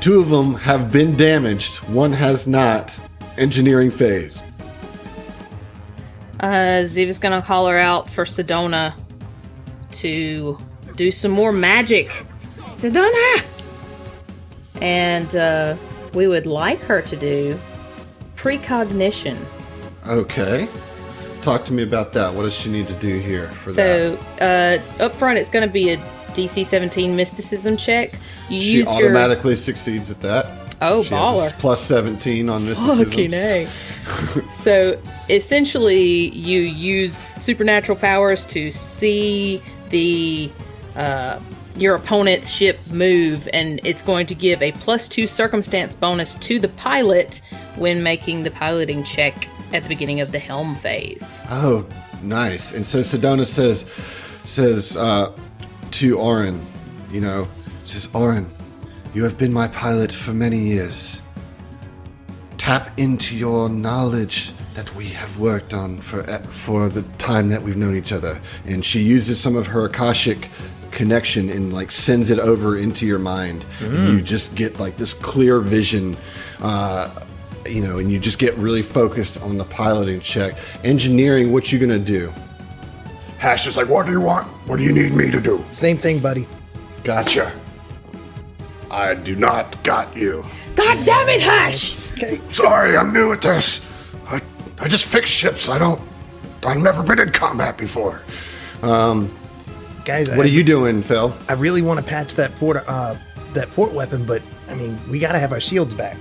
2 of them have been damaged. 1 has not. Engineering phase. Ziva's gonna holler out for Sedona to do some more magic. Sedona! And we would like her to do precognition. Okay. Talk to me about that. What does she need to do here for that? So, up front, it's gonna be a DC 17 mysticism check. You She use automatically succeeds at that. Oh, She has a baller. plus 17 on mysticism. Fucking A. So essentially, you use supernatural powers to see the your opponent's ship move, and it's going to give a +2 circumstance bonus to the pilot when making the piloting check at the beginning of the helm phase. Oh, nice. And so Sedona says to Orin, says, Orin, you have been my pilot for many years. Tap into your knowledge that we have worked on for the time that we've known each other. And she uses some of her Akashic connection and like sends it over into your mind. And you just get like this clear vision, and you just get really focused on the piloting check. Engineering, what you gonna do? Hash is like, what do you want? What do you need me to do? Same thing, buddy. Gotcha. I do not got you. God damn it, Hash! Okay. Sorry, I'm new at this. I just fix ships. I've never been in combat before. Guys, What are you doing, Phil? I really want to patch that port weapon, but I mean, we got to have our shields back.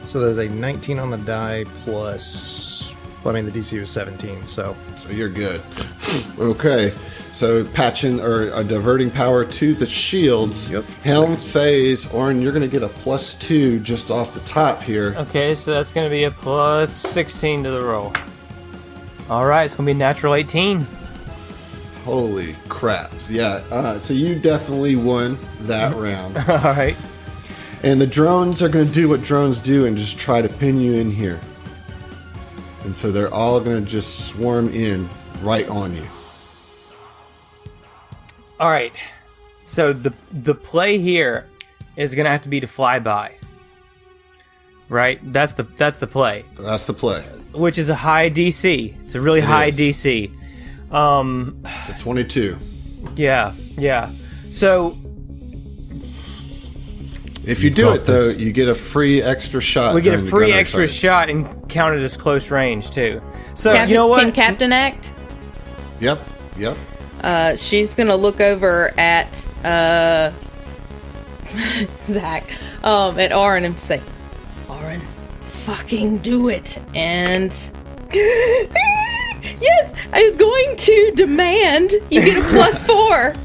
So there's a 19 on the die plus. Well, I mean, the DC was 17, so you're good. Okay, so patching or diverting power to the shields. Yep. Helm phase, Orin, you're gonna get a +2 just off the top here. Okay, so that's going to be a plus 16 to the roll. All right, it's going to be a natural 18. Holy crap! Yeah. So you definitely won that round. All right. And the drones are gonna do what drones do and just try to pin you in here. And so they're all gonna just swarm in right on you. All right. So the play here is going to have to be to fly by. Right? That's the play. That's the play. Which is a high DC. It's a really high is. DC. It's a 22. Yeah. So If you do it though, you get a free extra shot. we get a during the free gunnery extra phase. shot and count it as close range too. So Captain, you know what? Can Captain act? Yep. She's gonna look over at Zach, at Auron and say, Auron, fucking do it. And yes, I was going to demand you get a +4.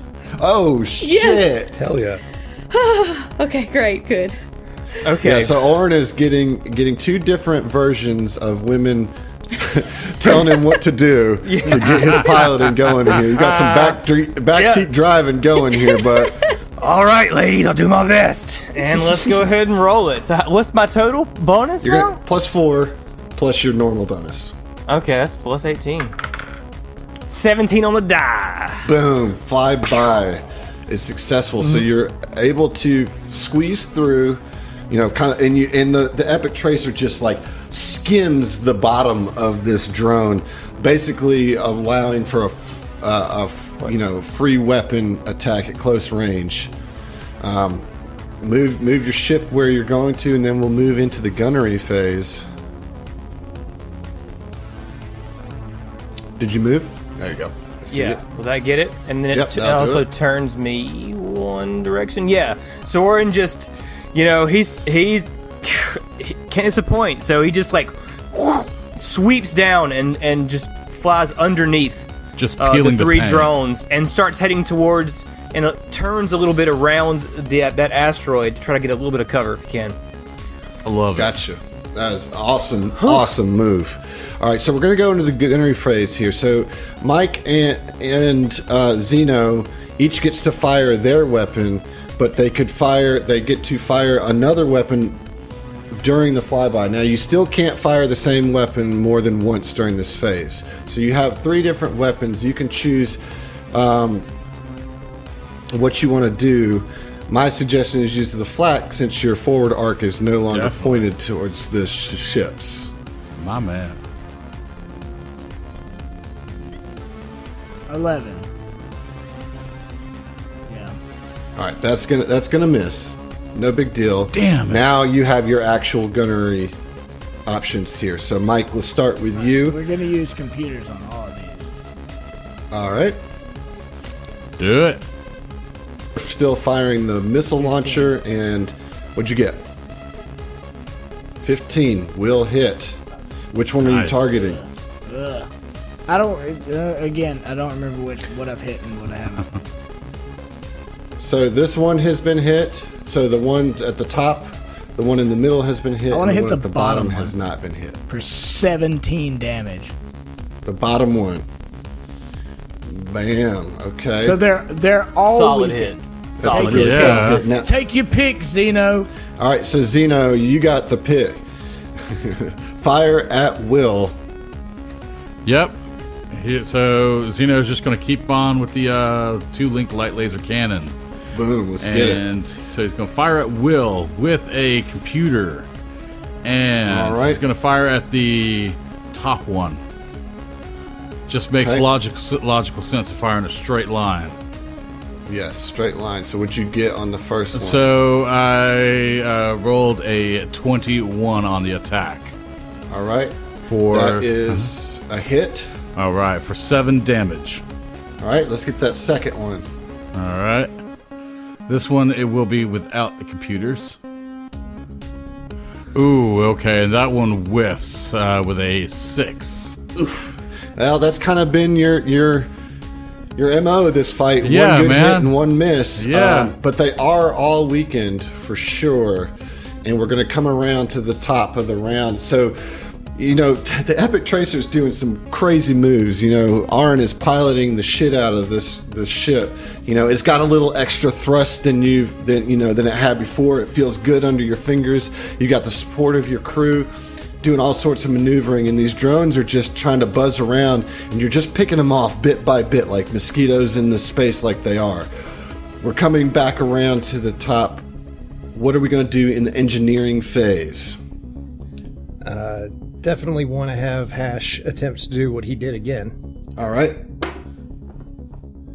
Oh shit! Yes. hell yeah. Okay, great, good. Okay. Yeah, so Orin is getting two different versions of women telling him what to do to get his piloting going here. You got some backseat driving going here, but All right, ladies, I'll do my best. And let's go ahead and roll it. So what's my total bonus you're now? gonna +4 plus your normal bonus. Okay, that's plus 18. 17 on the die. Boom! Fly by is successful, so you're able to squeeze through. Kind of, and the epic tracer just like skims the bottom of this drone, basically allowing for a free weapon attack at close range. Move your ship where you're going to, and then we'll move into the gunnery phase. Did you move? There you go. I see it. Will that get it? And then Yep, it that'll do also it. turns me one direction. Yeah. So Orin just, he's can't disappoint. So he just like sweeps down and just flies underneath Just the peeling the three paint. drones and starts heading towards and turns a little bit around that asteroid to try to get a little bit of cover if you can. I love it. Gotcha. That is awesome. Awesome move. All right, so we're going to go into the gunnery phase here. So Mike and Zeno each gets to fire their weapon, but they get to fire another weapon during the flyby. Now, you still can't fire the same weapon more than once during this phase. So you have 3 different weapons. You can choose what you want to do. My suggestion is use the flak since your forward arc is no longer Definitely. pointed towards the ships. My man. 11. Yeah. All right, that's gonna miss. No big deal. Damn it. Now you have your actual gunnery options here. So Mike, let's start with you. We're going to use computers on all of these. All right. Do it. Still firing the missile launcher, and what'd you get? 15 will hit. Which one are you Nice. targeting? I don't, I don't remember what I've hit and what I haven't. So this one has been hit. So the one at the top, the one in the middle has been hit. I wanna and hit one the at the bottom bottom has one. not been hit. For 17 damage. The bottom one. Bam. Okay. So they're all Solid weakened. hit. That's a Solid good hit. Yeah. solid hit. Now, Take your pick, Zeno. all right, so Zeno, you got the pick. Fire at will. Yep. So Zeno's just going to keep on with the 2 linked light laser cannon. Boom, let's get it. And so he's going to fire at will with a computer. And all right. he's going to fire at the top one. Just makes logical sense to fire in a straight line. Yes, straight line. So what'd you get on the first one? So I rolled a 21 on the attack. All right. That is a hit. All right, for 7 damage. All right, let's get that second one. All right. This one, it will be without the computers. Ooh, okay, and that one whiffs with a 6. Oof. Well, that's kind of been your MO of this fight. Yeah, one good man. hit and one miss. Yeah. But they are all weakened for sure. And we're going to come around to the top of the round. So, you know, the Epic Tracer's doing some crazy moves. You know, Arn is piloting the shit out of this ship. You know, it's got a little extra thrust than it had before. It feels good under your fingers. You got the support of your crew doing all sorts of maneuvering, and these drones are just trying to buzz around, and you're just picking them off bit by bit like mosquitoes in the space like they are. We're coming back around to the top. What are we going to do in the engineering phase? Definitely want to have Hash attempt to do what he did again. All right.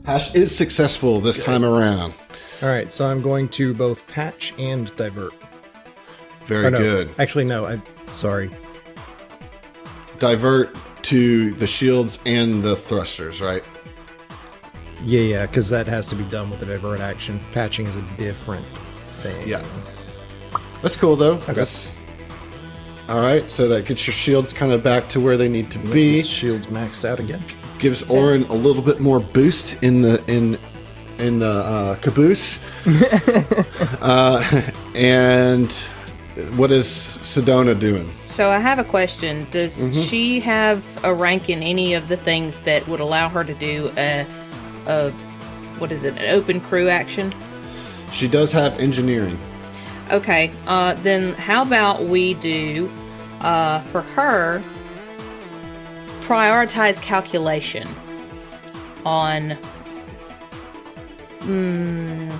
Hash is successful this time around. All right, so I'm going to both patch and divert. Very good. Actually, no. Sorry. Divert to the shields and the thrusters, right? Yeah, because that has to be done with the divert action. Patching is a different thing. Yeah. That's cool, though. Okay. All right, so that gets your shields kind of back to where they need to be. Shields maxed out again. Gives Orin a little bit more boost in the caboose. And what is Sedona doing? So I have a question. Does she have a rank in any of the things that would allow her to do an open crew action? She does have engineering. Okay, then how about we do, for her, prioritize calculation on, who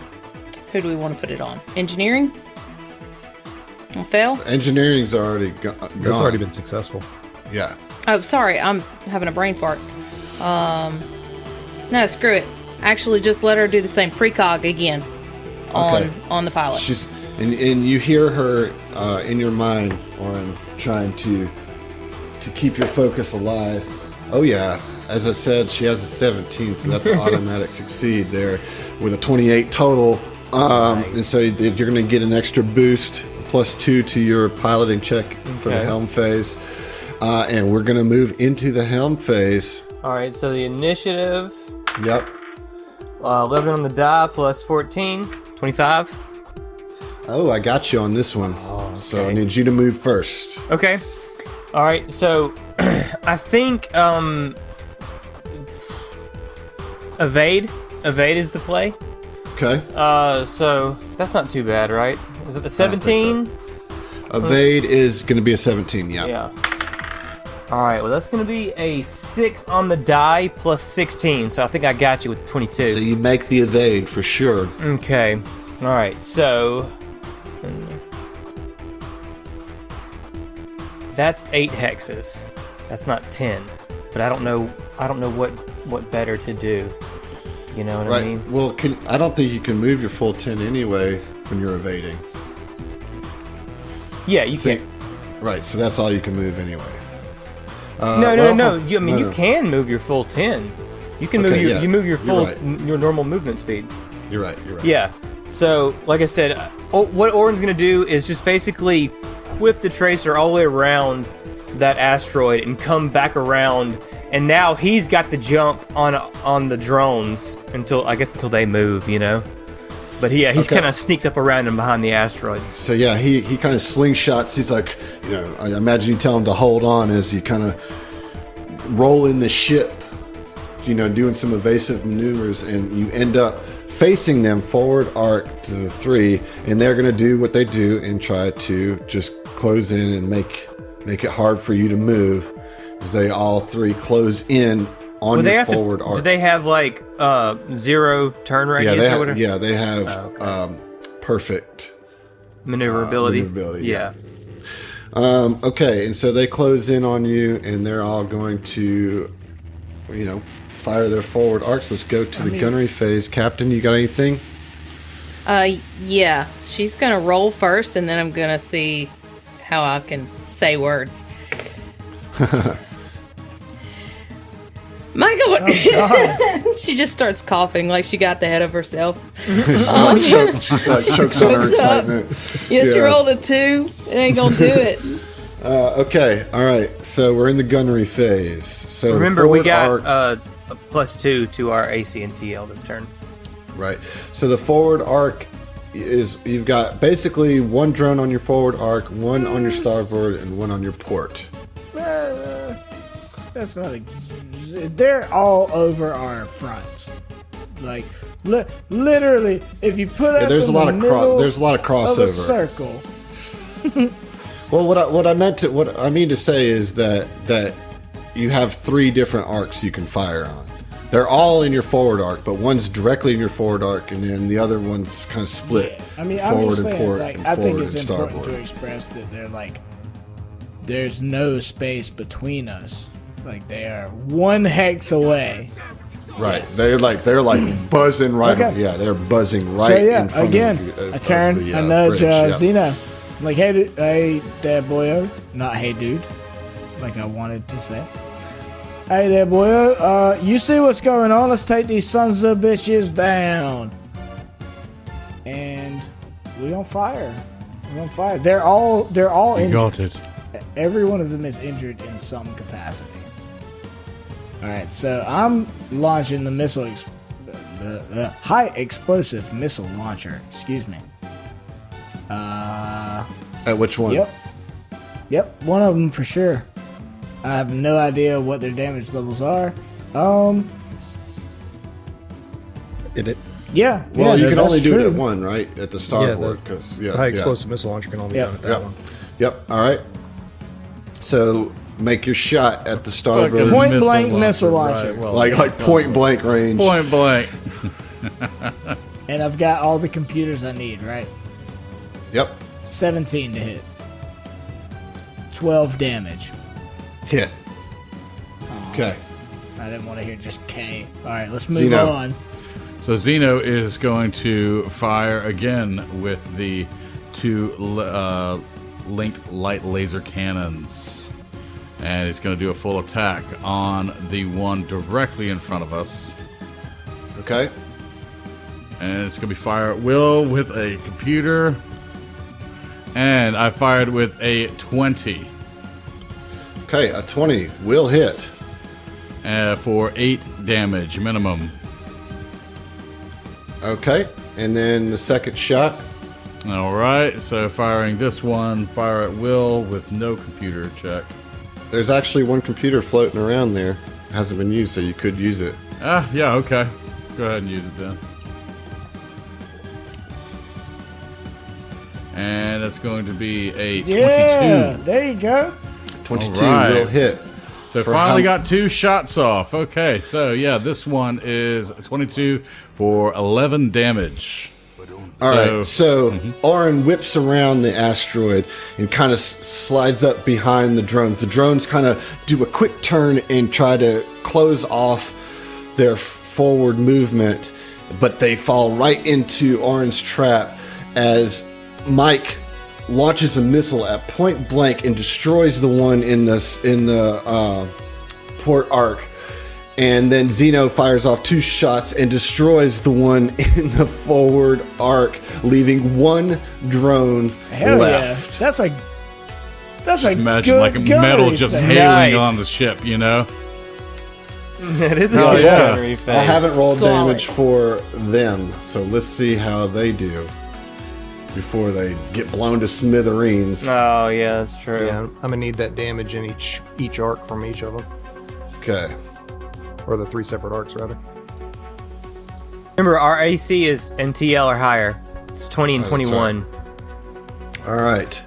do we want to put it on? Engineering? I'll fail? Engineering's already gone. That's already been successful. Yeah. Oh, sorry, I'm having a brain fart. No, screw it. Actually, just let her do the same precog again on the pilot. She's and you hear her in your mind, Orin, trying to keep your focus alive. Oh yeah, as I said, she has a 17, so that's an automatic succeed there with a 28 total. Nice. And so you're going to get an extra boost, +2 to your piloting check for the helm phase. And we're going to move into the helm phase. All right, so the initiative. Yep. 11 on the die plus 14, 25. Oh, I got you on this one. Oh, okay. So I need you to move first. Okay. All right, so I think evade is the play. Okay. So that's not too bad, right? Is it the 17? So. Evade is going to be a 17, yeah. Yeah. All right, well, that's going to be a 6 on the die plus 16, so I think I got you with 22. So you make the evade for sure. Okay. All right, so that's 8 hexes. That's not 10, but I don't know what better to do. You know what I mean? Well, I don't think you can move your full 10 anyway when you're evading. Yeah, you can. Right, so that's all you can move anyway. No. You can move your full 10. You can move your full your normal movement speed. You're right. Yeah. So, like I said, what Orin's gonna do is just basically whip the tracer all the way around that asteroid and come back around, and now he's got the jump on the drones until they move, you know. But he kind of sneaks up around him behind the asteroid. So yeah, he kind of slingshots. He's like, you know, I imagine you tell him to hold on as you kind of roll in the ship, you know, doing some evasive maneuvers, and you end up facing them forward arc to the 3, and they're going to do what they do and try to just close in and make make it hard for you to move as they all three close in on your forward arc. Do they have like 0 turn radius or whatever? Yeah, they have perfect maneuverability. Yeah. Okay, and so they close in on you, and they're all going to, fire their forward arcs. Let's go to the gunnery phase. Captain, you got anything? Yeah. She's gonna roll first, and then I'm gonna see how I can say words. Michael, she just starts coughing like she got the head of herself. Chokes on her excitement. She rolled a 2. It ain't gonna do it. Okay, all right. So we're in the gunnery phase. So remember, we got a +2 to our AC and TL this turn. Right. So the forward arc is you've got basically 1 drone on your forward arc, 1 on your starboard, and 1 on your port. That's not. They're all over our fronts. Like literally, if you put us there's in a lot the of middle there's a lot of crossover. of a circle. Well, what I mean to say is that you have 3 different arcs you can fire on. They're all in your forward arc, but one's directly in your forward arc, and then the other one's kind of split. Yeah. I mean, forward I'm just and saying, port, like, and I think forward it's and important starboard. to express that they're like, there's no space between us. Like they are 1 hex away. Right, they're like buzzing right. Okay. Yeah, they're buzzing right. So yeah, in front again, of you, I turn, of the, I nudge bridge. Yeah. Xeno. I'm like, hey there, boyo. Not hey, dude. Like I wanted to say. Hey there, boyo. You see what's going on? Let's take these sons of bitches down. And we on fire. We're on fire. They're all You injured. got it. Every one of them is injured in some capacity. Alright, so I'm launching the missile, the high explosive missile launcher. Excuse me. At which one? Yep, one of them for sure. I have no idea what their damage levels are. Did it? Yeah. Well, yeah, you can only do it true. at one, right? At the starboard, because The high explosive missile launcher can only be done at that Yep. one. Yep. All right. So make your shot at the starboard, Point blank missile launcher. Right, well, like point blank range. point blank. And I've got all the computers I need, right? Yep. 17 to hit. 12 damage. Hit. Okay. I didn't want to hear just K. Alright, let's move Xeno. on. So Xeno is going to fire again with the 2 linked light laser cannons. And he's going to do a full attack on the one directly in front of us. Okay. And it's going to be fire at will with a computer. And I fired with a 20 Okay. A 20 will hit. for 8 damage minimum. Okay. And then the second shot. All right, so firing this one, fire at will with no computer check. There's actually one computer floating around there. It hasn't been used, so you could use it. Yeah, okay. Go ahead and use it then. And that's going to be a 22. Yeah, there you go. 22 All right. will hit. So For finally how- got 2 shots off. Okay, so yeah, this one is 22 for 11 damage. All right, so Oren whips around the asteroid and kind of slides up behind the drones. The drones kind of do a quick turn and try to close off their forward movement, but they fall right into Oren's trap as Mike launches a missile at point blank and destroys the one in the port arc. And then Xeno fires off 2 shots and destroys the one in the forward arc, leaving 1 drone Hell left. yeah. That's a Just imagine good like a metal gunnery just thing. hailing Nice. on the ship, you know? That is a Hell good yeah. gunnery phase. I haven't rolled Solid. damage for them, so let's see how they do before they get blown to smithereens. Oh yeah, that's true. Yeah, I'm gonna need that damage in each arc from each of them, Okay. or the 3 separate arcs rather. Remember, our AC is and TL are higher. It's 20 and Oh, that's 21. All right.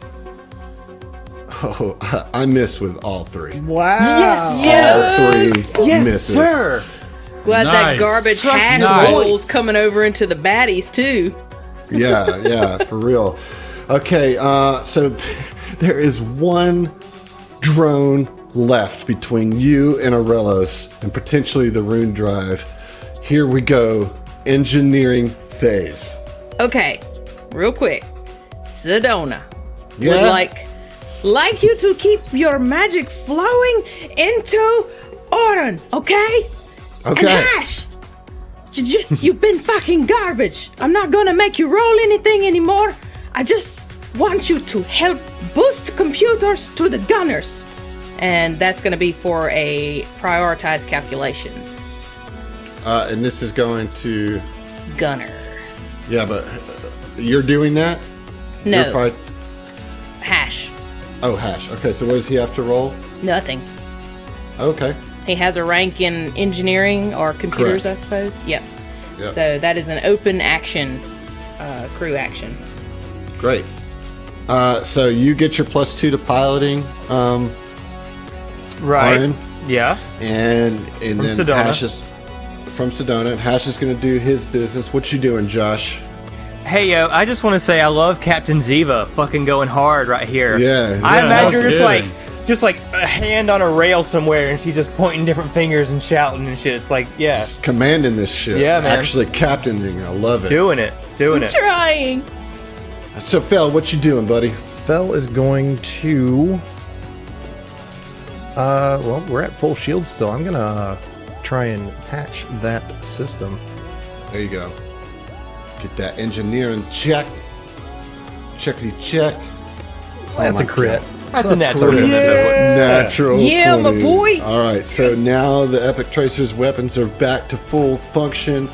Oh, I miss with all three. Wow. All three misses. sir. Glad that Nice. garbage Trust hash nice. rolls coming over into the baddies too. Yeah, for real. Okay, so there is one drone left between you and Aurelos and potentially the rune drive. Here we go. Engineering phase. Okay, real quick. Sedona would Yeah. Like you to keep your magic flowing into Oren, okay? And Okay. Hash, you've been fucking garbage. I'm not gonna make you roll anything anymore. I just want you to help boost computers to the gunners. And that's going to be for a prioritized calculations. And this is going to... Gunner. Yeah, but you're doing that? No. You're probably- Hash. Oh, Hash. Okay, so what does he have to roll? Nothing. Okay. He has a rank in engineering or computers, Correct. I suppose. Yep. Yep. So that is an open action, crew action. Great. So you get your +2 to piloting, Right. Oren, Yeah. and then Sedona. Hash is from Sedona. Hash is going to do his business. What you doing, Josh? Hey, yo, I just want to say I love Captain Ziva fucking going hard right here. Yeah. I Yeah, imagine her kidding. just like a hand on a rail somewhere and she's just pointing different fingers and shouting and shit. It's like, yeah, He's commanding this shit. Yeah, man. Actually captaining. I love it. doing it. Trying. So, Fel, what you doing, buddy? Fel is going to. Well, we're at full shield still. I'm gonna try and patch that system. There you go. Get that engineering check. Checkity check. That's my a crit. That's a natural. Natural Yeah, my 20. boy. All right, so now the Epic Tracer's weapons are back to full function.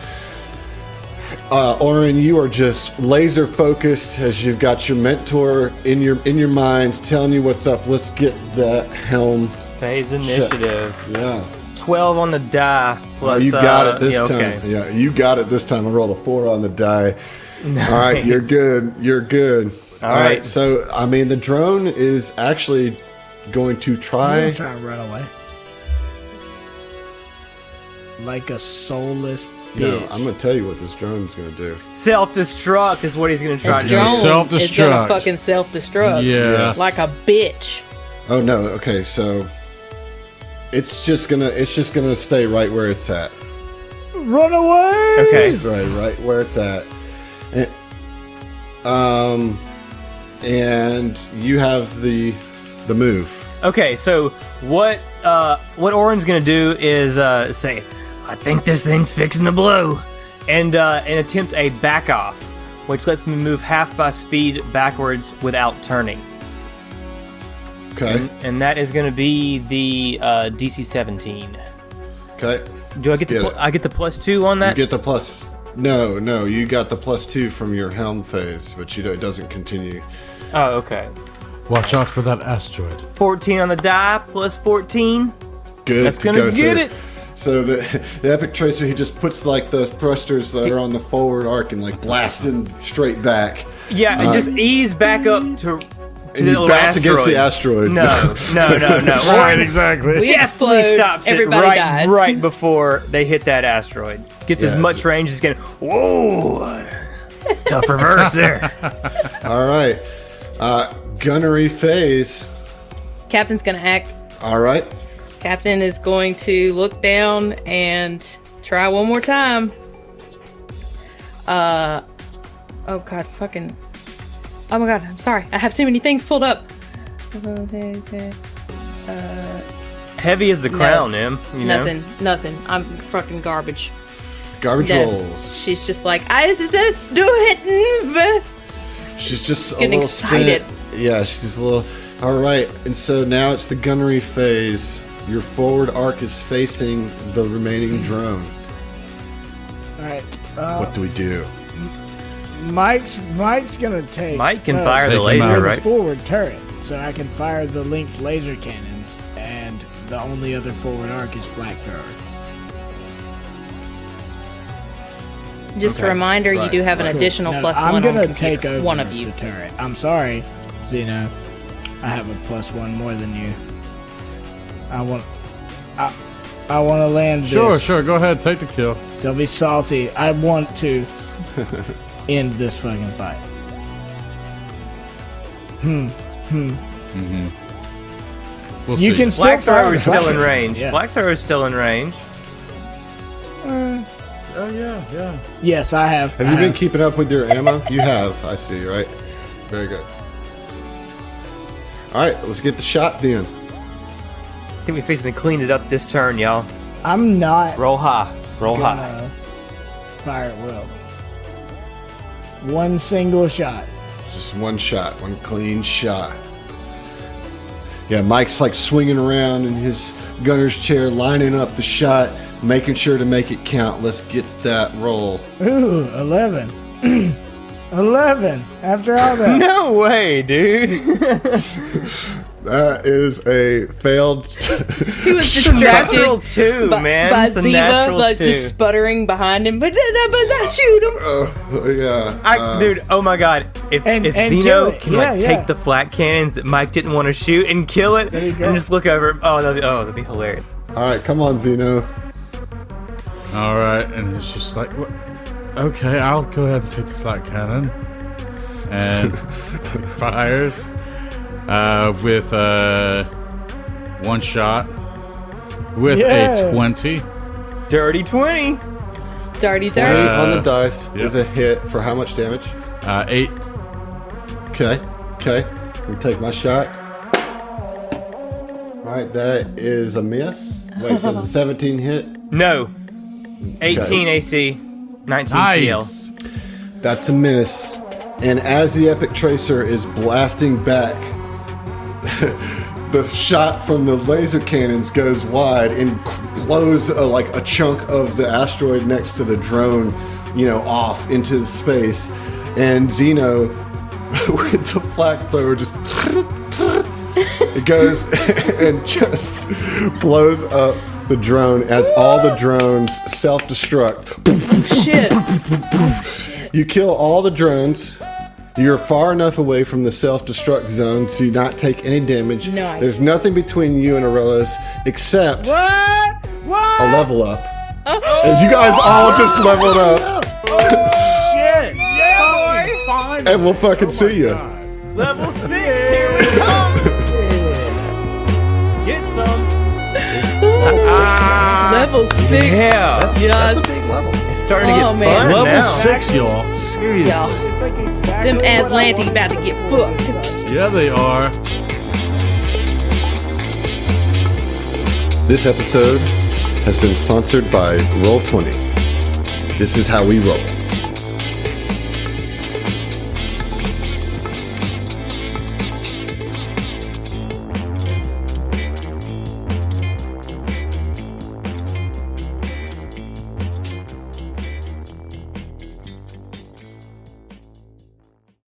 Oren, you are just laser focused as you've got your mentor in your mind telling you what's up. Let's get that helm. Phase initiative. Yeah. 12 on the die plus. You got it this yeah, time. okay. Yeah, you got it this time. I rolled a 4 on the die. All right, you're good. You're good. All right. right. So, I mean, the drone is actually going to I'm try. gonna try and run away. Like a soulless bitch. No, I'm going to tell you what this drone's going to do. Self-destruct is what he's going to try This to do. drone is Self-destruct. gonna fucking self-destruct. Yeah. Like a bitch. Oh no. Okay, so it's just gonna stay right where it's at. Run away! Okay. Just right where it's at. And you have the move. Okay, so what Oren's gonna do is say, "I think this thing's fixing to blow," and attempt a back off, which lets me move half my speed backwards without turning, Okay. and that is gonna be the DC 17. Okay. Do I get Let's I get the +2 on You that? get the plus. No, you got the +2 from your helm phase, but it doesn't continue. Oh, okay. Watch out for that asteroid. 14 on the die plus 14. Good. That's to gonna go. get it. So the Epic Tracer, he just puts like the thrusters that are on the forward arc and like blasting straight back. Yeah, and just ease back up to And the you little bounce asteroid. against the asteroid. No. Right, exactly. We Definitely explode, stops it everybody dies. right before they hit that asteroid. Gets as Yeah. much range as can. Whoa! Tough reverse there. All right. Gunnery phase. Captain's gonna act. All right. Captain is going to look down and try one more time. Oh god, fucking. Oh my god, I'm sorry. I have too many things pulled up. Heavy as the crown, Em. You know? Nothing. I'm fucking garbage. Garbage No. rolls. She's just like, let's do it. She's just a Getting little excited. spent. Yeah, she's just a little. All right, and so now it's the gunnery phase. Your forward arc is facing the remaining drone. Alright. What do we do? Mike's gonna take. Mike can fire the Take him laser, out. right? Forward turret, so I can fire the linked laser cannons, and the only other forward arc is flak thrower. Just a reminder, you Right, do have an right. additional No, +1 I'm on gonna computer. take over one of you. the turret. I'm sorry, Zeno. I have a +1 more than you. I want to land this. Sure. Go ahead. Take the kill. Don't be salty. I want to end this fucking fight. We'll You see. can still Black fire thrower is the still in flashlight. range. Yeah. Black thrower is still in range. Oh yeah. Yes, I have. Have you been keeping up with your ammo? You have. I see. Right. Very good. All right. Let's get the shot then. I think we're fixing to clean it up this turn, y'all. I'm not Roll high. Roll high. gonna fire at will. One single shot. Just one shot, one clean shot. Yeah, Mike's like swinging around in his gunner's chair, lining up the shot, making sure to make it count. Let's get that roll. Ooh, 11. 11. After all that. No way, dude. That is a failed. He was Natural distracted two, by, man. by It's a Ziva, natural like two. just sputtering behind him. But I shoot him. Yeah. Dude, oh my god. If And kill Zeno it. can Yeah, like yeah. take the flat cannons that Mike didn't want to shoot and kill it, you go. and just look over, that'd be hilarious. All right, come on, Zeno. All right, and it's just like, what? Okay, I'll go ahead and take the flat cannon, and he fires with one shot with Yeah. a 20. Dirty 20. Dirty, 8 dirty. on the dice yep. is a hit for how much damage? 8. Okay. Let me take my shot. All right, that is a miss. Wait, does a 17 hit? No. 18 Okay. AC. 19 TL. Nice. That's a miss. And as the Epic Tracer is blasting back, the shot from the laser cannons goes wide and blows like a chunk of the asteroid next to the drone, off into space. And Zeno, with the flak thrower, just it goes and just blows up the drone as all the drones self-destruct. Shit. You kill all the drones. You're far enough away from the self-destruct zone to not take any damage. Nice. There's nothing between you and Aurelos except What? a level up. As you guys all just leveled up, Shit. Yeah, boy. and we'll fucking see you. Level 6. Here we come. Get some. Level 6. Yeah. Yes. Big level. It's starting to Oh, get man. fun Level now. 6, y'all. Seriously. Yeah. It's like exactly Them what I Aslantes about to get fucked. Yeah, they are. This episode has been sponsored by Roll20. This is how we roll.